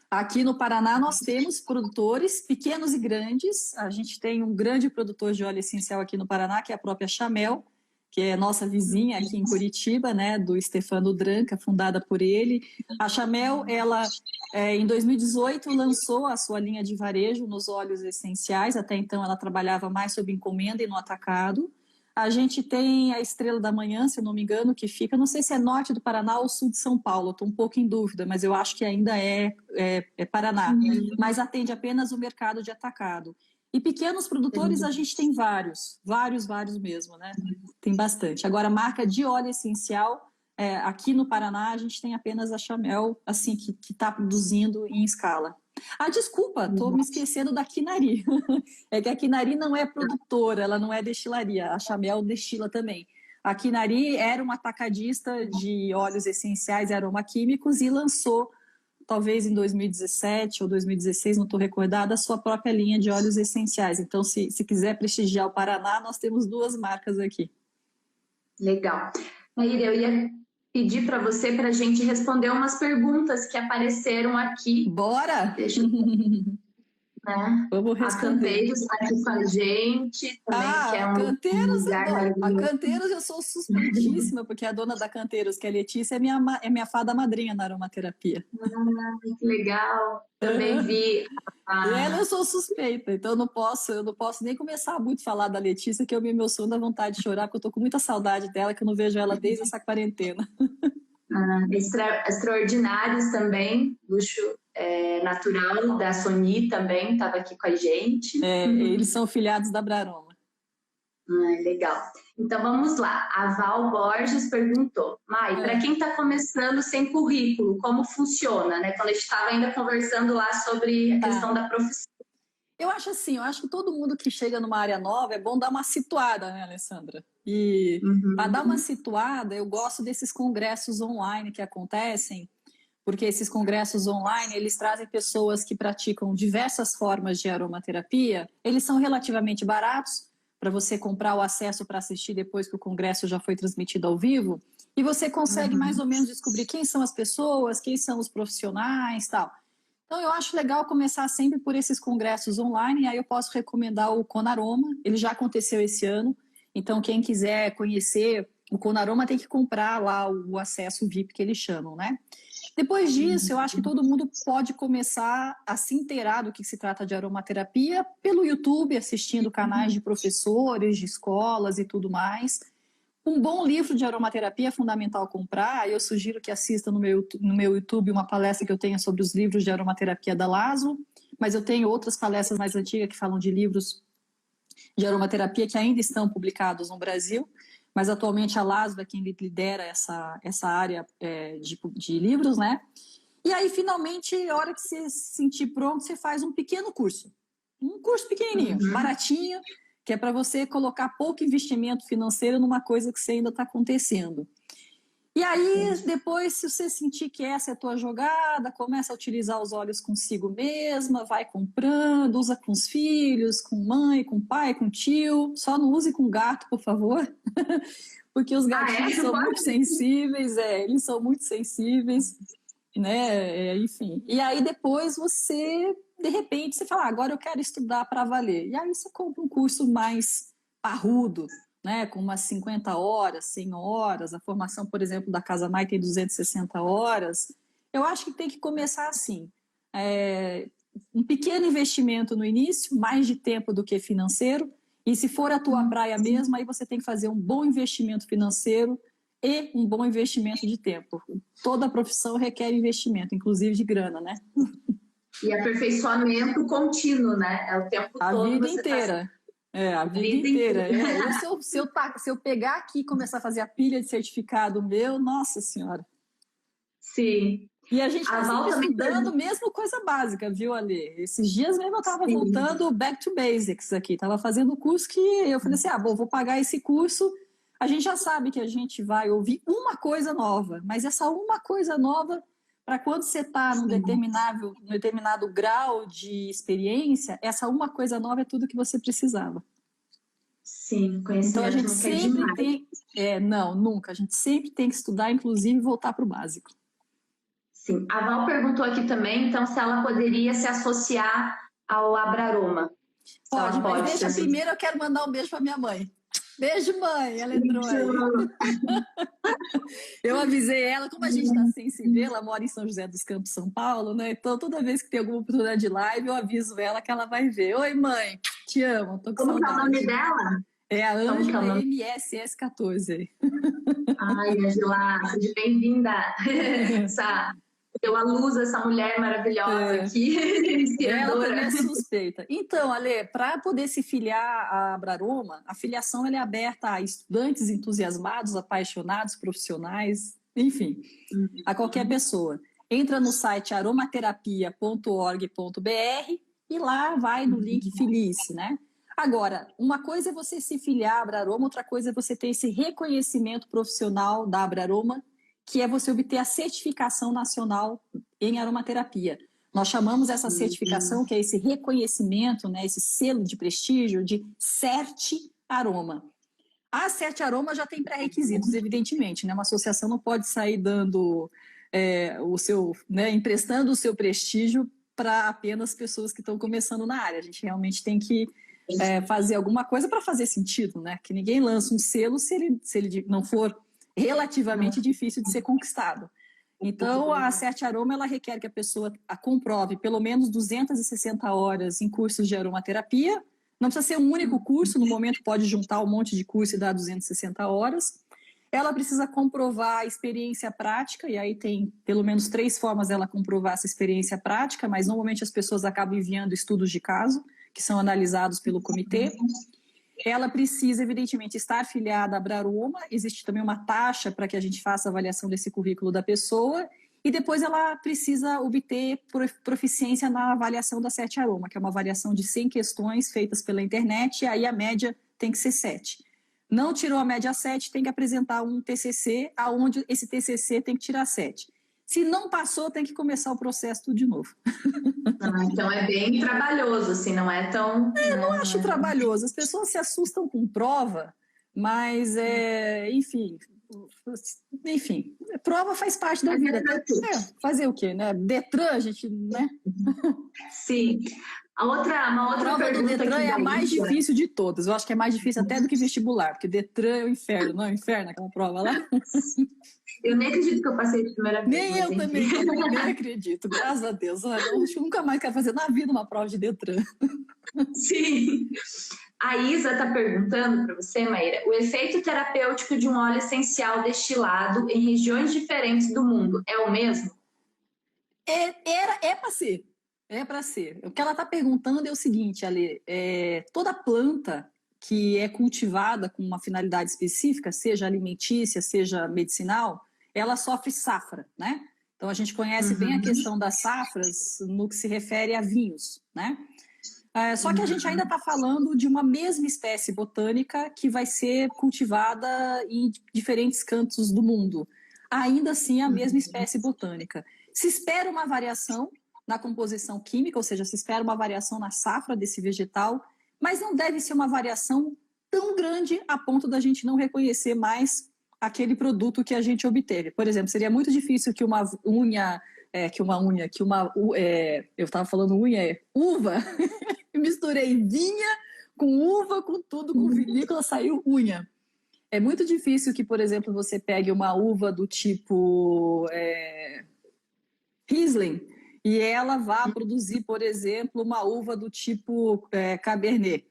Aqui no Paraná nós temos produtores pequenos e grandes. A gente tem um grande produtor de óleo essencial aqui no Paraná, que é a própria Chamel, que é nossa vizinha aqui em Curitiba, né, do Stefano Dranca, fundada por ele. A Chamel, ela, em 2018, lançou a sua linha de varejo nos óleos essenciais. Até então, ela trabalhava mais sob encomenda e no atacado. A gente tem a Estrela da Manhã, se eu não me engano, que fica, não sei se é norte do Paraná ou sul de São Paulo, estou um pouco em dúvida, mas eu acho que ainda é Paraná. Mas atende apenas o mercado de atacado. E pequenos produtores a gente tem vários mesmo, né? Tem bastante. Agora, marca de óleo essencial, aqui no Paraná a gente tem apenas a Chamel, assim, que está produzindo em escala. Ah, desculpa, tô me esquecendo da Quinari. É que a Quinari não é produtora, ela não é destilaria. A Chamel destila também. A Quinari era uma atacadista de óleos essenciais e aromaquímicos e lançou, talvez em 2017 ou 2016, não estou recordada, a sua própria linha de óleos essenciais. Então, se quiser prestigiar o Paraná, nós temos 2 marcas aqui. Legal. Maíra, eu ia pedir para você para a gente responder umas perguntas que apareceram aqui. Bora! Deixa eu né? Vamos A responder. Canteiros está aqui com a gente também, que é um Canteiros lugar é bom. A maravilhoso. Canteiros eu sou suspeitíssima, porque a dona da Canteiros, que é a Letícia, é minha fada madrinha na aromaterapia. Que legal. Também vi E ela eu sou suspeita, então eu não posso nem começar muito a falar da Letícia, que eu me emociono da vontade de chorar, porque eu tô com muita saudade dela, que eu não vejo ela desde essa quarentena. Extraordinários também, luxo natural da Sony também estava aqui com a gente. Eles são filiados da Braroma. Legal. Então vamos lá. A Val Borges perguntou: Mai, para quem está começando sem currículo, como funciona, né? Quando a gente estava ainda conversando lá sobre a questão da profissão. Eu acho assim, eu acho que todo mundo que chega numa área nova é bom dar uma situada, né, Alessandra? E para dar uma situada, eu gosto desses congressos online que acontecem, porque esses congressos online, eles trazem pessoas que praticam diversas formas de aromaterapia, eles são relativamente baratos para você comprar o acesso para assistir depois que o congresso já foi transmitido ao vivo, e você consegue mais ou menos descobrir quem são as pessoas, quem são os profissionais, tal. Então, eu acho legal começar sempre por esses congressos online, e aí eu posso recomendar o Conaroma, ele já aconteceu esse ano, então quem quiser conhecer o Conaroma tem que comprar lá o acesso VIP que eles chamam, né? Depois disso, eu acho que todo mundo pode começar a se inteirar do que se trata de aromaterapia pelo YouTube, assistindo canais de professores, de escolas e tudo mais. Um bom livro de aromaterapia é fundamental comprar. Eu sugiro que assista no meu YouTube uma palestra que eu tenho sobre os livros de aromaterapia da Laszlo, mas eu tenho outras palestras mais antigas que falam de livros de aromaterapia que ainda estão publicados no Brasil, mas atualmente a Laszlo é quem lidera essa área de livros, né? E aí, finalmente, a hora que você se sentir pronto, você faz um pequeno curso. Um curso pequenininho, baratinho, que é para você colocar pouco investimento financeiro numa coisa que você ainda está acontecendo. E aí, depois, se você sentir que essa é a tua jogada, começa a utilizar os óleos consigo mesma, vai comprando, usa com os filhos, com mãe, com pai, com tio. Só não use com gato, por favor, porque os gatinhos são muito sensíveis, eles são muito sensíveis, né? Enfim. E aí, depois, você, de repente, você fala, agora eu quero estudar para valer. E aí você compra um curso mais parrudo, né, com umas 50 horas, 100 horas, a formação, por exemplo, da Casa Mai tem 260 horas. Eu acho que tem que começar assim, um pequeno investimento no início, mais de tempo do que financeiro, e se for a tua praia mesmo, aí você tem que fazer um bom investimento financeiro e um bom investimento de tempo. Toda profissão requer investimento, inclusive de grana, né? E aperfeiçoamento contínuo, né? É o tempo todo. A vida inteira. A vida inteira. Se eu pegar aqui e começar a fazer a pilha de certificado meu, nossa senhora. Sim. E a gente está sempre estudando mesmo coisa básica, viu, Ale? Esses dias mesmo eu estava voltando back to basics aqui. Estava fazendo um curso que eu falei assim, vou pagar esse curso. A gente já sabe que a gente vai ouvir uma coisa nova, mas essa uma coisa nova, para quando você está num determinado grau de experiência, essa uma coisa nova é tudo que você precisava. Sim, conhecimento. Então a gente sempre tem... nunca. A gente sempre tem que estudar, inclusive voltar para o básico. Sim. A Val perguntou aqui também, então, se ela poderia se associar ao Abraroma. Pode, mas deixa primeiro, eu quero mandar um beijo para minha mãe. Beijo, mãe! Ela entrou aí. Eu avisei ela, como a gente está sem se ver, ela mora em São José dos Campos, São Paulo, né? Então, toda vez que tem alguma oportunidade de live, eu aviso ela que ela vai ver. Oi, mãe! Te amo, tô com saudade. Como é o nome dela? É a Ângela MSS14. Ai, Angela, seja bem-vinda. Deu à luz essa mulher maravilhosa aqui, inspiradora. Ela também é suspeita. Então, Ale, para poder se filiar à Abraroma, a filiação ela é aberta a estudantes entusiasmados, apaixonados, profissionais, enfim, a qualquer pessoa. entra no site aromaterapia.org.br e lá vai no link Felice, né? Agora, uma coisa é você se filiar à Abraroma, outra coisa é você ter esse reconhecimento profissional da Abraroma, que é você obter a certificação nacional em aromaterapia. Nós chamamos essa certificação, que é esse reconhecimento, né, esse selo de prestígio, de Cert Aroma. A Cert Aroma já tem pré-requisitos, evidentemente, né? Uma associação não pode sair dando emprestando o seu prestígio para apenas pessoas que estão começando na área. A gente realmente tem que fazer alguma coisa para fazer sentido, né? Que ninguém lança um selo se ele não for relativamente difícil de ser conquistado. Então, a Cert Aroma, ela requer que a pessoa comprove pelo menos 260 horas em cursos de aromaterapia. Não precisa ser um único curso, no momento pode juntar um monte de curso e dar 260 horas. Ela precisa comprovar a experiência prática, e aí tem pelo menos 3 formas dela comprovar essa experiência prática, mas normalmente as pessoas acabam enviando estudos de caso, que são analisados pelo comitê. Ela precisa, evidentemente, estar afiliada à Abraroma, existe também uma taxa para que a gente faça a avaliação desse currículo da pessoa, e depois ela precisa obter proficiência na avaliação da Cert Aroma, que é uma avaliação de 100 questões feitas pela internet, e aí a média tem que ser 7. Não tirou a média 7, tem que apresentar um TCC, aonde esse TCC tem que tirar 7. Se não passou, tem que começar o processo tudo de novo. Então é bem trabalhoso, assim, não é tão... Eu não acho trabalhoso. As pessoas se assustam com prova, mas, enfim, prova faz parte da vida. Fazer o quê, né? Detran, a gente, né? Sim. Uma outra prova pergunta do Detran é a mais daí, difícil de todas. Eu acho que é mais difícil até do que vestibular, porque Detran é o inferno, não é o inferno aquela prova lá? Eu nem acredito que eu passei de primeira vez. Nem eu também, nem acredito, graças a Deus. Eu acho que nunca mais quero fazer na vida uma prova de Detran. Sim. A Isa está perguntando para você, Maíra, o efeito terapêutico de um óleo essencial destilado em regiões diferentes do mundo é o mesmo? É para ser. É para ser. O que ela está perguntando é o seguinte, Ale, toda planta que é cultivada com uma finalidade específica, seja alimentícia, seja medicinal, ela sofre safra, né? Então a gente conhece bem a questão das safras no que se refere a vinhos, né? Só que a gente ainda está falando de uma mesma espécie botânica que vai ser cultivada em diferentes cantos do mundo. Ainda assim, a mesma espécie botânica. Se espera uma variação na composição química, ou seja, se espera uma variação na safra desse vegetal, mas não deve ser uma variação tão grande a ponto da gente não reconhecer mais aquele produto que a gente obteve. Por exemplo, seria muito difícil que uma eu estava falando uva, misturei vinha com uva, com tudo, com vinícola, saiu unha. É muito difícil que, por exemplo, você pegue uma uva do tipo Riesling, e ela vá produzir, por exemplo, uma uva do tipo Cabernet.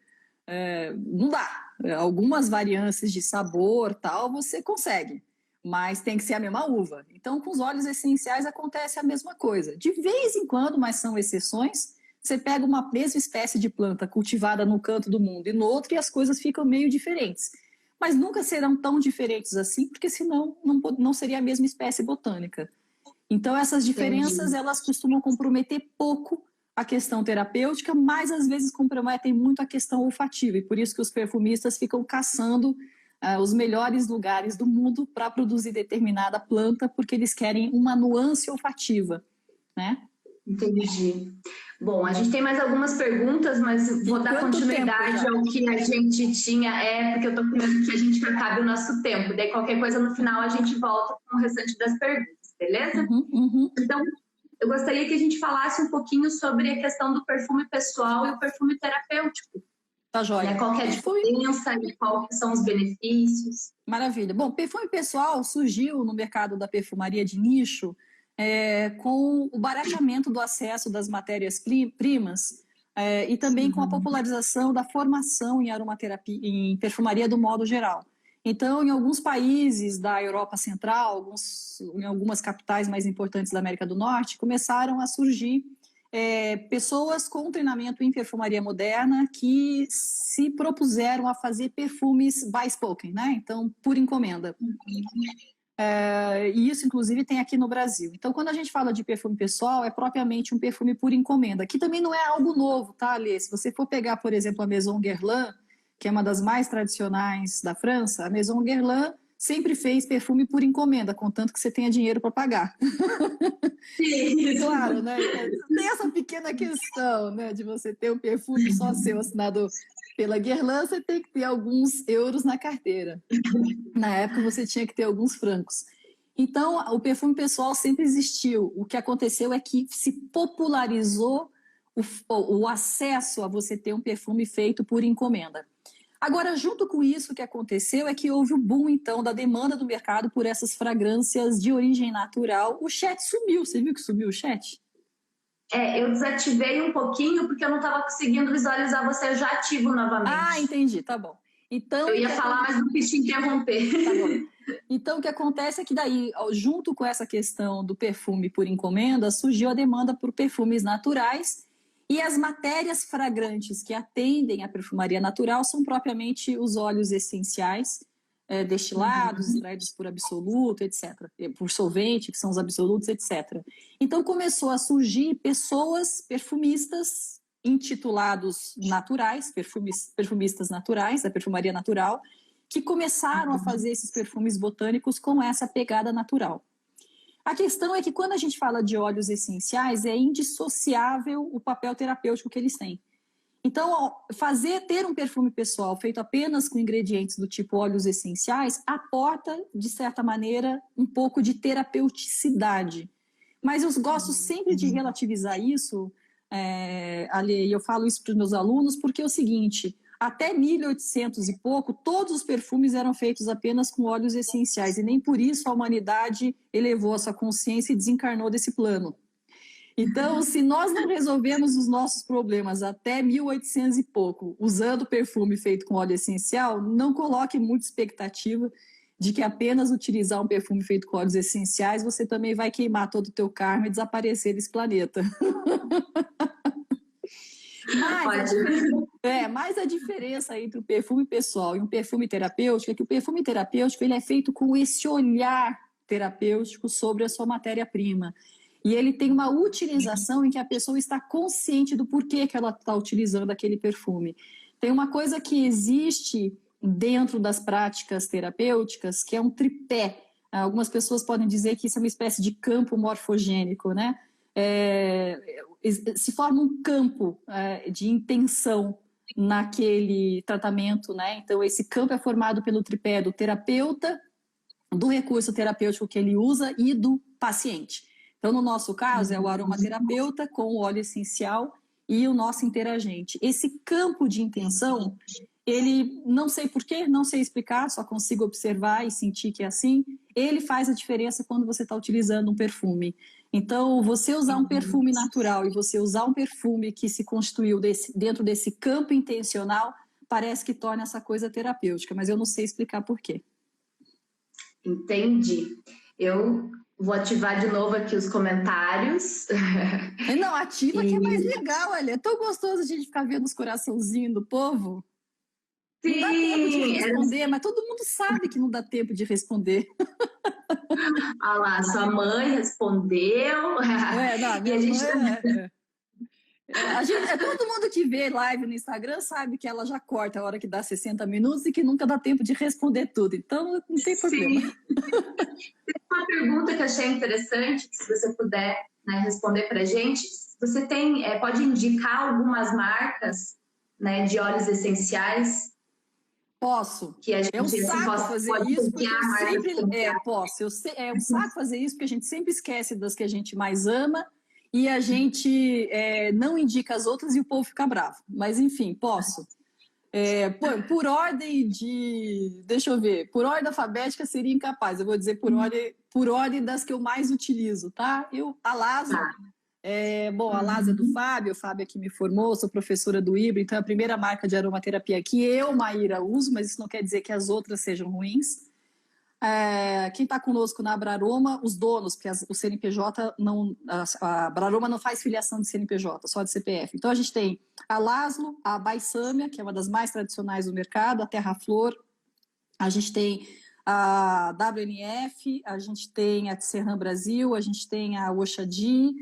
Não dá. Algumas variâncias de sabor, tal, você consegue, mas tem que ser a mesma uva. Então, com os óleos essenciais acontece a mesma coisa. De vez em quando, mas são exceções, você pega uma mesma espécie de planta cultivada num canto do mundo e no outro, e as coisas ficam meio diferentes. Mas nunca serão tão diferentes assim, porque senão não seria a mesma espécie botânica. Então, essas diferenças, elas costumam comprometer pouco a questão terapêutica, mas às vezes comprometem muito a questão olfativa, e por isso que os perfumistas ficam caçando os melhores lugares do mundo para produzir determinada planta, porque eles querem uma nuance olfativa, né? Entendi. Bom, a gente tem mais algumas perguntas, mas vou dar continuidade ao que a gente tinha, porque eu tô com medo que a gente acabe o nosso tempo, daí qualquer coisa no final a gente volta com o restante das perguntas. Beleza? Então, eu gostaria que a gente falasse um pouquinho sobre a questão do perfume pessoal e o perfume terapêutico. Tá joia. Qual que é a diferença e quais são os benefícios? Maravilha. Bom, perfume pessoal surgiu no mercado da perfumaria de nicho com o barateamento do acesso das matérias-primas e também com a popularização da formação em aromaterapia, em perfumaria do modo geral. Então, em alguns países da Europa Central, em algumas capitais mais importantes da América do Norte, começaram a surgir pessoas com treinamento em perfumaria moderna que se propuseram a fazer perfumes by spoken, né? Então, por encomenda. E isso, inclusive, tem aqui no Brasil. Então, quando a gente fala de perfume pessoal, é propriamente um perfume por encomenda, que também não é algo novo, tá, Alê? Se você for pegar, por exemplo, a Maison Guerlain, que é uma das mais tradicionais da França, a Maison Guerlain sempre fez perfume por encomenda, contanto que você tenha dinheiro para pagar. Claro, né? Tem essa pequena questão, né, de você ter um perfume só seu assinado pela Guerlain, você tem que ter alguns euros na carteira. Na época você tinha que ter alguns francos. Então, o perfume pessoal sempre existiu. O que aconteceu é que se popularizou o acesso a você ter um perfume feito por encomenda. Agora, junto com isso, o que aconteceu é que houve o boom, então, da demanda do mercado por essas fragrâncias de origem natural. O chat sumiu. Você viu que sumiu o chat? Eu desativei um pouquinho porque eu não estava conseguindo visualizar você já ativo novamente. Ah, entendi. Tá bom. Então, eu ia falar, mas não quis te interromper. Tá bom. Então, o que acontece é que daí, junto com essa questão do perfume por encomenda, surgiu a demanda por perfumes naturais. E as matérias fragrantes que atendem à perfumaria natural são propriamente os óleos essenciais, destilados, extraídos por absoluto, etc. Por solvente, que são os absolutos, etc. Então começou a surgir pessoas, perfumistas, intitulados naturais, perfumistas naturais, da perfumaria natural, que começaram a fazer esses perfumes botânicos com essa pegada natural. A questão é que quando a gente fala de óleos essenciais, é indissociável o papel terapêutico que eles têm. Então, ter um perfume pessoal feito apenas com ingredientes do tipo óleos essenciais aporta, de certa maneira, um pouco de terapeuticidade. Mas eu gosto sempre de relativizar isso, Ali, e eu falo isso para os meus alunos, porque é o seguinte: até 1800 e pouco, todos os perfumes eram feitos apenas com óleos essenciais, e nem por isso a humanidade elevou a sua consciência e desencarnou desse plano. Então, se nós não resolvemos os nossos problemas até 1800 e pouco, usando perfume feito com óleo essencial, não coloque muita expectativa de que apenas utilizar um perfume feito com óleos essenciais, você também vai queimar todo o teu karma e desaparecer desse planeta. Mas a diferença entre o perfume pessoal e um perfume terapêutico é que o perfume terapêutico ele é feito com esse olhar terapêutico sobre a sua matéria-prima. E ele tem uma utilização em que a pessoa está consciente do porquê que ela está utilizando aquele perfume. Tem uma coisa que existe dentro das práticas terapêuticas, que é um tripé. Algumas pessoas podem dizer que isso é uma espécie de campo morfogênico, né? Se forma um campo de intenção naquele tratamento, né? Então, esse campo é formado pelo tripé do terapeuta, do recurso terapêutico que ele usa e do paciente. Então, no nosso caso, é o aromaterapeuta com o óleo essencial e o nosso interagente. Esse campo de intenção, ele, não sei porquê, não sei explicar, só consigo observar e sentir que é assim, ele faz a diferença quando você está utilizando um perfume. Então, você usar um perfume natural e você usar um perfume que se constituiu dentro desse campo intencional, parece que torna essa coisa terapêutica, mas eu não sei explicar porquê. Entendi. Eu vou ativar de novo aqui os comentários. Não, ativa que é mais legal, olha. É tão gostoso a gente ficar vendo os coraçãozinhos do povo. Sim, não dá tempo de responder, mas todo mundo sabe que não dá tempo de responder. Olha lá, sua mãe respondeu. Minha mãe... todo mundo que vê live no Instagram sabe que ela já corta a hora que dá 60 minutos e que nunca dá tempo de responder tudo. Então, não tem problema. Tem uma pergunta que eu achei interessante, que se você puder, né, responder para a gente. Você pode indicar algumas marcas, né, de óleos essenciais? Posso. Que a gente, é um saco fazer isso, porque eu sempre... Posso. É um saco fazer isso, porque a gente sempre esquece das que a gente mais ama e a gente não indica as outras e o povo fica bravo. Mas, enfim, posso. Por ordem de... Deixa eu ver. Por ordem alfabética seria incapaz. Eu vou dizer por ordem das que eu mais utilizo, tá? A Laso... a Laso é do Fábio, o Fábio aqui me formou, sou professora do IBRA, então é a primeira marca de aromaterapia que eu, Maíra, uso, mas isso não quer dizer que as outras sejam ruins. Quem está conosco na Abraroma, os donos, porque o CNPJ não, a Abraroma não faz filiação de CNPJ, só de CPF. Então a gente tem a Laszlo, a Baissâmia, que é uma das mais tradicionais do mercado, a Terra Flor, a gente tem a WNF, a gente tem a Serran Brasil, a gente tem a Oxadi,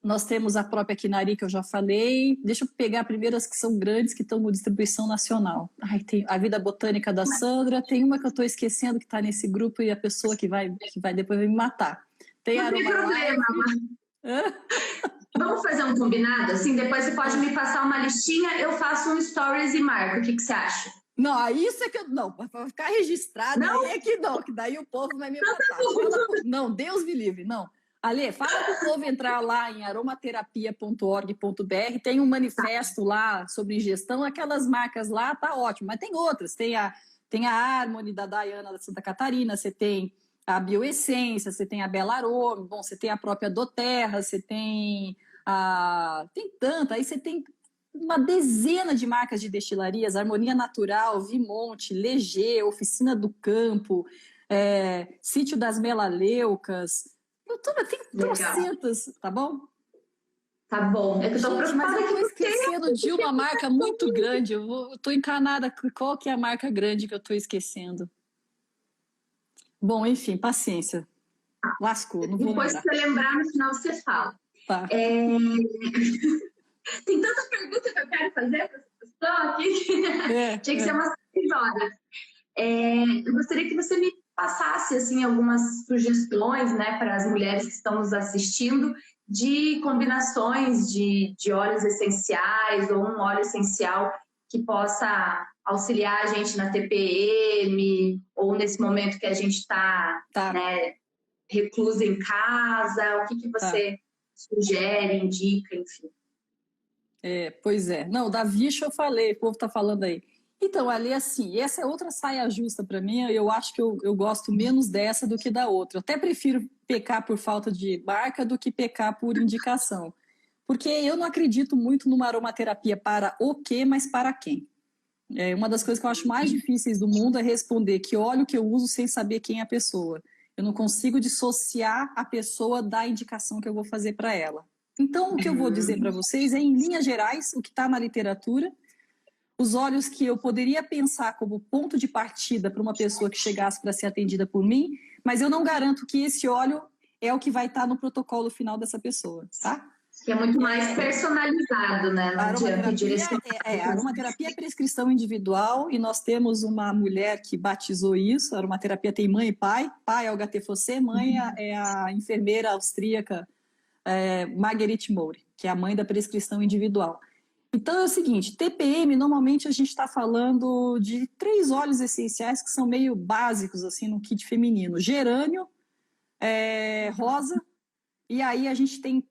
nós temos a própria Kinari, que eu já falei. Deixa eu pegar primeiro as que são grandes, que estão com distribuição nacional. Ai, tem a Vida Botânica da Sandra, tem uma que eu estou esquecendo que está nesse grupo e a pessoa que vai depois vai me matar. Tem não tem problema. Vamos fazer um combinado? Assim, depois você pode me passar uma listinha, eu faço um stories e marco. O que você acha? Não, isso é que eu... Não, para ficar registrado, não? Aí é que não, que daí o povo vai me matar. Não, Deus me livre, não. Ale, fala para o povo entrar lá em aromaterapia.org.br, tem um manifesto lá sobre ingestão, aquelas marcas lá, tá ótimo, mas tem outras, tem a Harmony da Dayana da Santa Catarina, você tem a Bioessência, você tem a Bela Aroma, bom, você tem a própria doTERRA, você tem tem tanta, aí você tem uma dezena de marcas de destilarias, Harmonia Natural, Vimonte, Legê, Oficina do Campo, Sítio das Melaleucas, tem trocentas, tá bom? Tá bom. É que eu tô preocupada, mas eu tô esquecendo de uma marca muito grande. Eu tô encanada. Qual que é a marca grande que eu tô esquecendo? Bom, enfim, paciência. Lascou, não vou lembrar. Depois que você lembrar, no final você fala. Tá. Tem tanta pergunta que eu quero fazer para essa pessoa aqui. Tinha que ser umas 6 horas. Eu gostaria que você me passasse assim, algumas sugestões, né, para as mulheres que estão nos assistindo de combinações de óleos essenciais ou um óleo essencial que possa auxiliar a gente na TPM ou nesse momento que a gente está né, reclusa em casa. O que você sugere, indica, enfim? Pois é. Não, da Vichy eu falei, o povo está falando aí. Então, ali, assim, essa é outra saia justa para mim. Eu acho que eu gosto menos dessa do que da outra. Eu até prefiro pecar por falta de marca do que pecar por indicação. Porque eu não acredito muito numa aromaterapia para o quê, mas para quem. Uma das coisas que eu acho mais difíceis do mundo é responder que óleo que eu uso sem saber quem é a pessoa. Eu não consigo dissociar a pessoa da indicação que eu vou fazer para ela. Então, o que eu vou dizer para vocês é, em linhas gerais, o que está na literatura, os óleos que eu poderia pensar como ponto de partida para uma pessoa que chegasse para ser atendida por mim, mas eu não garanto que esse óleo é o que vai estar no protocolo final dessa pessoa, tá? Que é muito mais personalizado, né? A aromaterapia é prescrição individual e nós temos uma mulher que batizou isso. A aromaterapia tem mãe e pai. Pai é o HT Fossé, mãe é a enfermeira austríaca Marguerite Moure, que é a mãe da prescrição individual. Então é o seguinte, TPM, normalmente a gente está falando de 3 óleos essenciais que são meio básicos assim no kit feminino. Gerânio, rosa, e aí a gente tem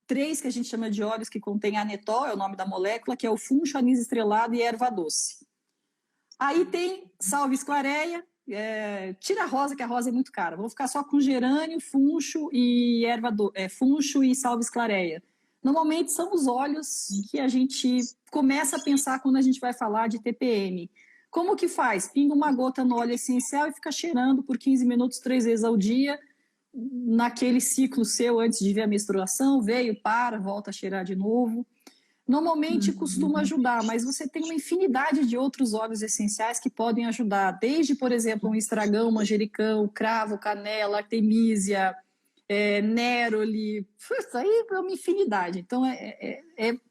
3 que a gente chama de óleos que contém anetol, é o nome da molécula, que é o funcho, anis estrelado e erva doce. Aí tem salve esclareia, tira a rosa, que a rosa é muito cara. Vamos ficar só com gerânio, funcho e funcho e salve esclareia. Normalmente são os óleos que a gente começa a pensar quando a gente vai falar de TPM. Como que faz? Pinga uma gota no óleo essencial e fica cheirando por 15 minutos 3 vezes ao dia, naquele ciclo seu antes de ver a menstruação, veio, para, volta a cheirar de novo. Normalmente costuma ajudar, mas você tem uma infinidade de outros óleos essenciais que podem ajudar, desde, por exemplo, um estragão, manjericão, cravo, canela, artemisia, neroli, isso aí é uma infinidade. Então,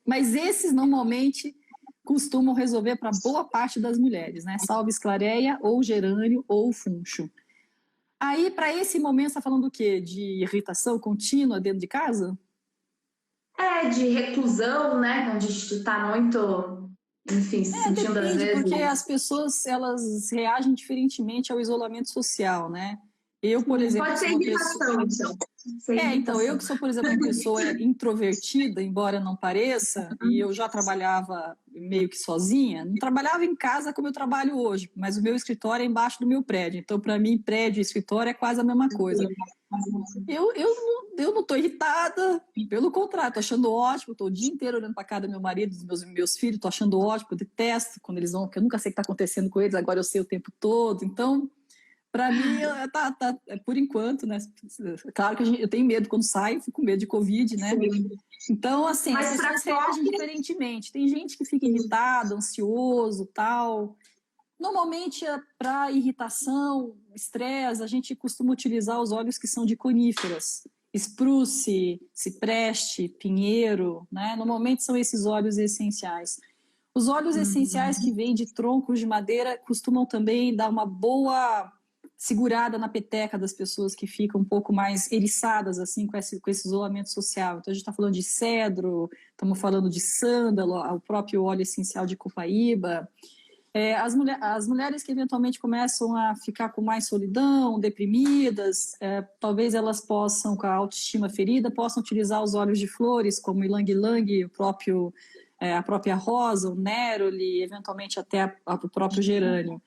mas esses normalmente costumam resolver para boa parte das mulheres, né? Salve esclareia, ou gerânio, ou funcho. Aí, para esse momento, você está falando do quê? De irritação contínua dentro de casa? De reclusão, né? Onde a gente está muito, enfim, se sentindo às vezes... Porque as pessoas, elas reagem diferentemente ao isolamento social, né? Eu, por exemplo... Pode ser irritação, então. Então, eu que sou, por exemplo, uma pessoa introvertida, embora não pareça, e eu já trabalhava meio que sozinha, não trabalhava em casa como eu trabalho hoje, mas o meu escritório é embaixo do meu prédio, então, para mim, prédio e escritório é quase a mesma coisa. Eu não estou irritada, pelo contrário, estou achando ótimo, estou o dia inteiro olhando para a cara do meu marido, dos meus filhos, estou achando ótimo, eu detesto quando eles vão, porque eu nunca sei o que está acontecendo com eles, agora eu sei o tempo todo, então... Para mim, por enquanto, né? Claro que eu tenho medo quando saio, fico com medo de Covid, né? Então, assim, as pessoas reagem diferentemente. Tem gente que fica irritada, ansioso, tal. Normalmente, para irritação, estresse, a gente costuma utilizar os óleos que são de coníferas. Spruce, cipreste, pinheiro, né? Normalmente são esses óleos essenciais. Os óleos essenciais que vêm de troncos de madeira costumam também dar uma boa segurada na peteca das pessoas que ficam um pouco mais eriçadas assim com esse isolamento social. Então a gente está falando de cedro, estamos falando de sândalo, o próprio óleo essencial de copaíba. As mulheres que eventualmente começam a ficar com mais solidão, deprimidas, talvez elas possam, com a autoestima ferida, possam utilizar os óleos de flores, como o ylang-ylang, a própria rosa, o neroli, eventualmente até o próprio gerânio.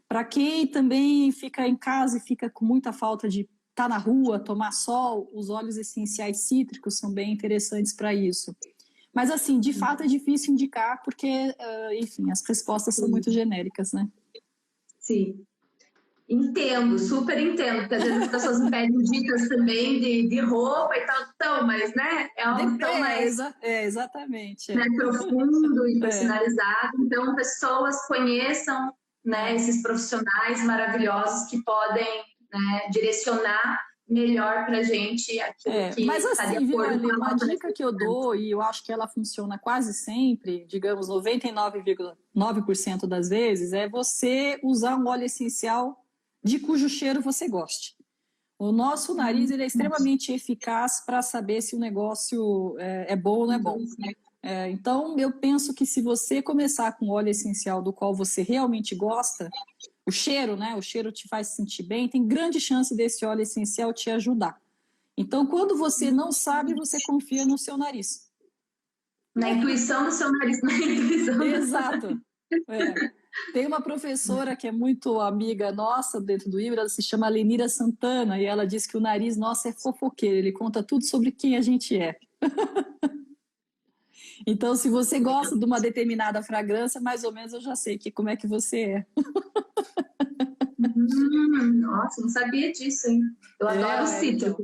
Para quem também fica em casa e fica com muita falta de estar na rua, tomar sol, os óleos essenciais cítricos são bem interessantes para isso. Mas, assim, de fato é difícil indicar porque, enfim, as respostas são muito genéricas, né? Sim. Entendo, super entendo, porque às vezes as pessoas me pedem dicas também de roupa e tal, mas, né, é algo tão mais... exatamente. Né, profundo e personalizado, então pessoas conheçam, né, esses profissionais maravilhosos que podem, né, direcionar melhor para a gente aquilo que mas está assim, de acordo com a uma nossa dica que eu dou, e eu acho que ela funciona quase sempre, digamos 99,9% das vezes, é você usar um óleo essencial de cujo cheiro você goste. O nosso nariz ele é extremamente eficaz para saber se o negócio é bom ou não é bom. Então, eu penso que se você começar com óleo essencial do qual você realmente gosta, o cheiro, né? O cheiro te faz sentir bem, tem grande chance desse óleo essencial te ajudar. Então, quando você não sabe, você confia no seu nariz. Na intuição do seu nariz, na intuição. Exato. Tem uma professora que é muito amiga nossa dentro do Ibra, ela se chama Lenira Santana, e ela diz que o nariz nosso é fofoqueiro, ele conta tudo sobre quem a gente é. Então, se você gosta de uma determinada fragrância, mais ou menos eu já sei como é que você é. Nossa, não sabia disso, hein? Eu adoro o cítrico.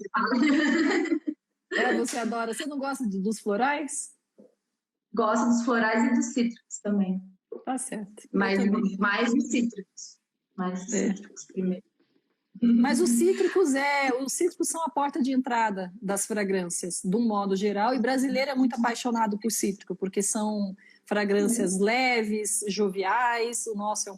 Então. Você adora. Você não gosta dos florais? Gosto dos florais e dos cítricos também. Tá certo. Mais dos cítricos. Mais dos cítricos primeiro. Mas os cítricos são a porta de entrada das fragrâncias, de um modo geral, e brasileiro é muito apaixonado por cítrico, porque são fragrâncias leves, joviais, nosso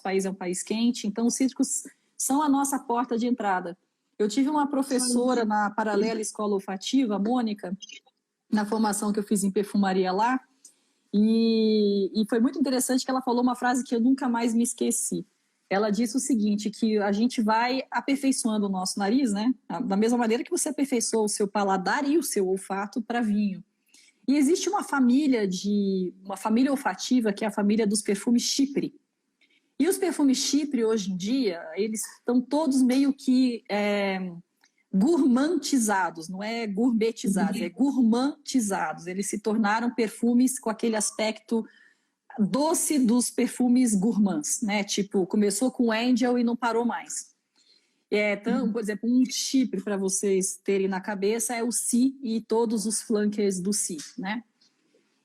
país é um país quente, então os cítricos são a nossa porta de entrada. Eu tive uma professora na Paralela Escola Olfativa, a Mônica, na formação que eu fiz em perfumaria lá, e foi muito interessante que ela falou uma frase que eu nunca mais me esqueci. Ela disse o seguinte, que a gente vai aperfeiçoando o nosso nariz, né? Da mesma maneira que você aperfeiçoa o seu paladar e o seu olfato para vinho. E existe uma família olfativa que é a família dos perfumes Chypre. E os perfumes Chypre, hoje em dia, eles estão todos meio que gourmantizados, não é gourmetizados, é gourmantizados. Eles se tornaram perfumes com aquele aspecto doce dos perfumes gourmands, né? Tipo, começou com Angel e não parou mais. Então, por exemplo, um Chypre para vocês terem na cabeça é o Si e todos os flankers do Si, né?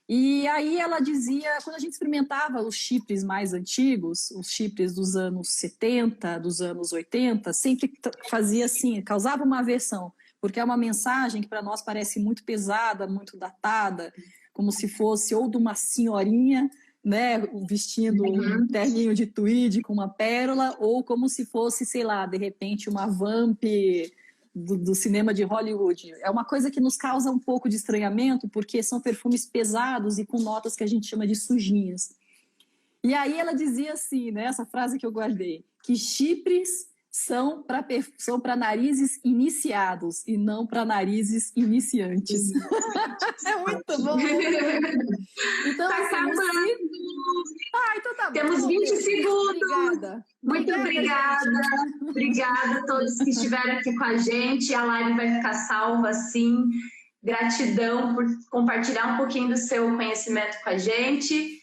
E aí ela dizia, quando a gente experimentava os Chypres mais antigos, os Chypres dos anos 70, dos anos 80, sempre fazia assim, causava uma aversão, porque é uma mensagem que para nós parece muito pesada, muito datada, como se fosse ou de uma senhorinha, né, vestindo um terninho de tweed com uma pérola, ou como se fosse, sei lá, de repente uma vamp do cinema de Hollywood. É uma coisa que nos causa um pouco de estranhamento, porque são perfumes pesados e com notas que a gente chama de sujinhas. E aí ela dizia assim, né, essa frase que eu guardei, que Chypres são para narizes iniciados e não para narizes iniciantes. É muito bom. Então, tá acabando. Então tá bom. Temos 20 segundos. Obrigada. Muito obrigada. Obrigada a todos que estiveram aqui com a gente. A live vai ficar salva, sim. Gratidão por compartilhar um pouquinho do seu conhecimento com a gente.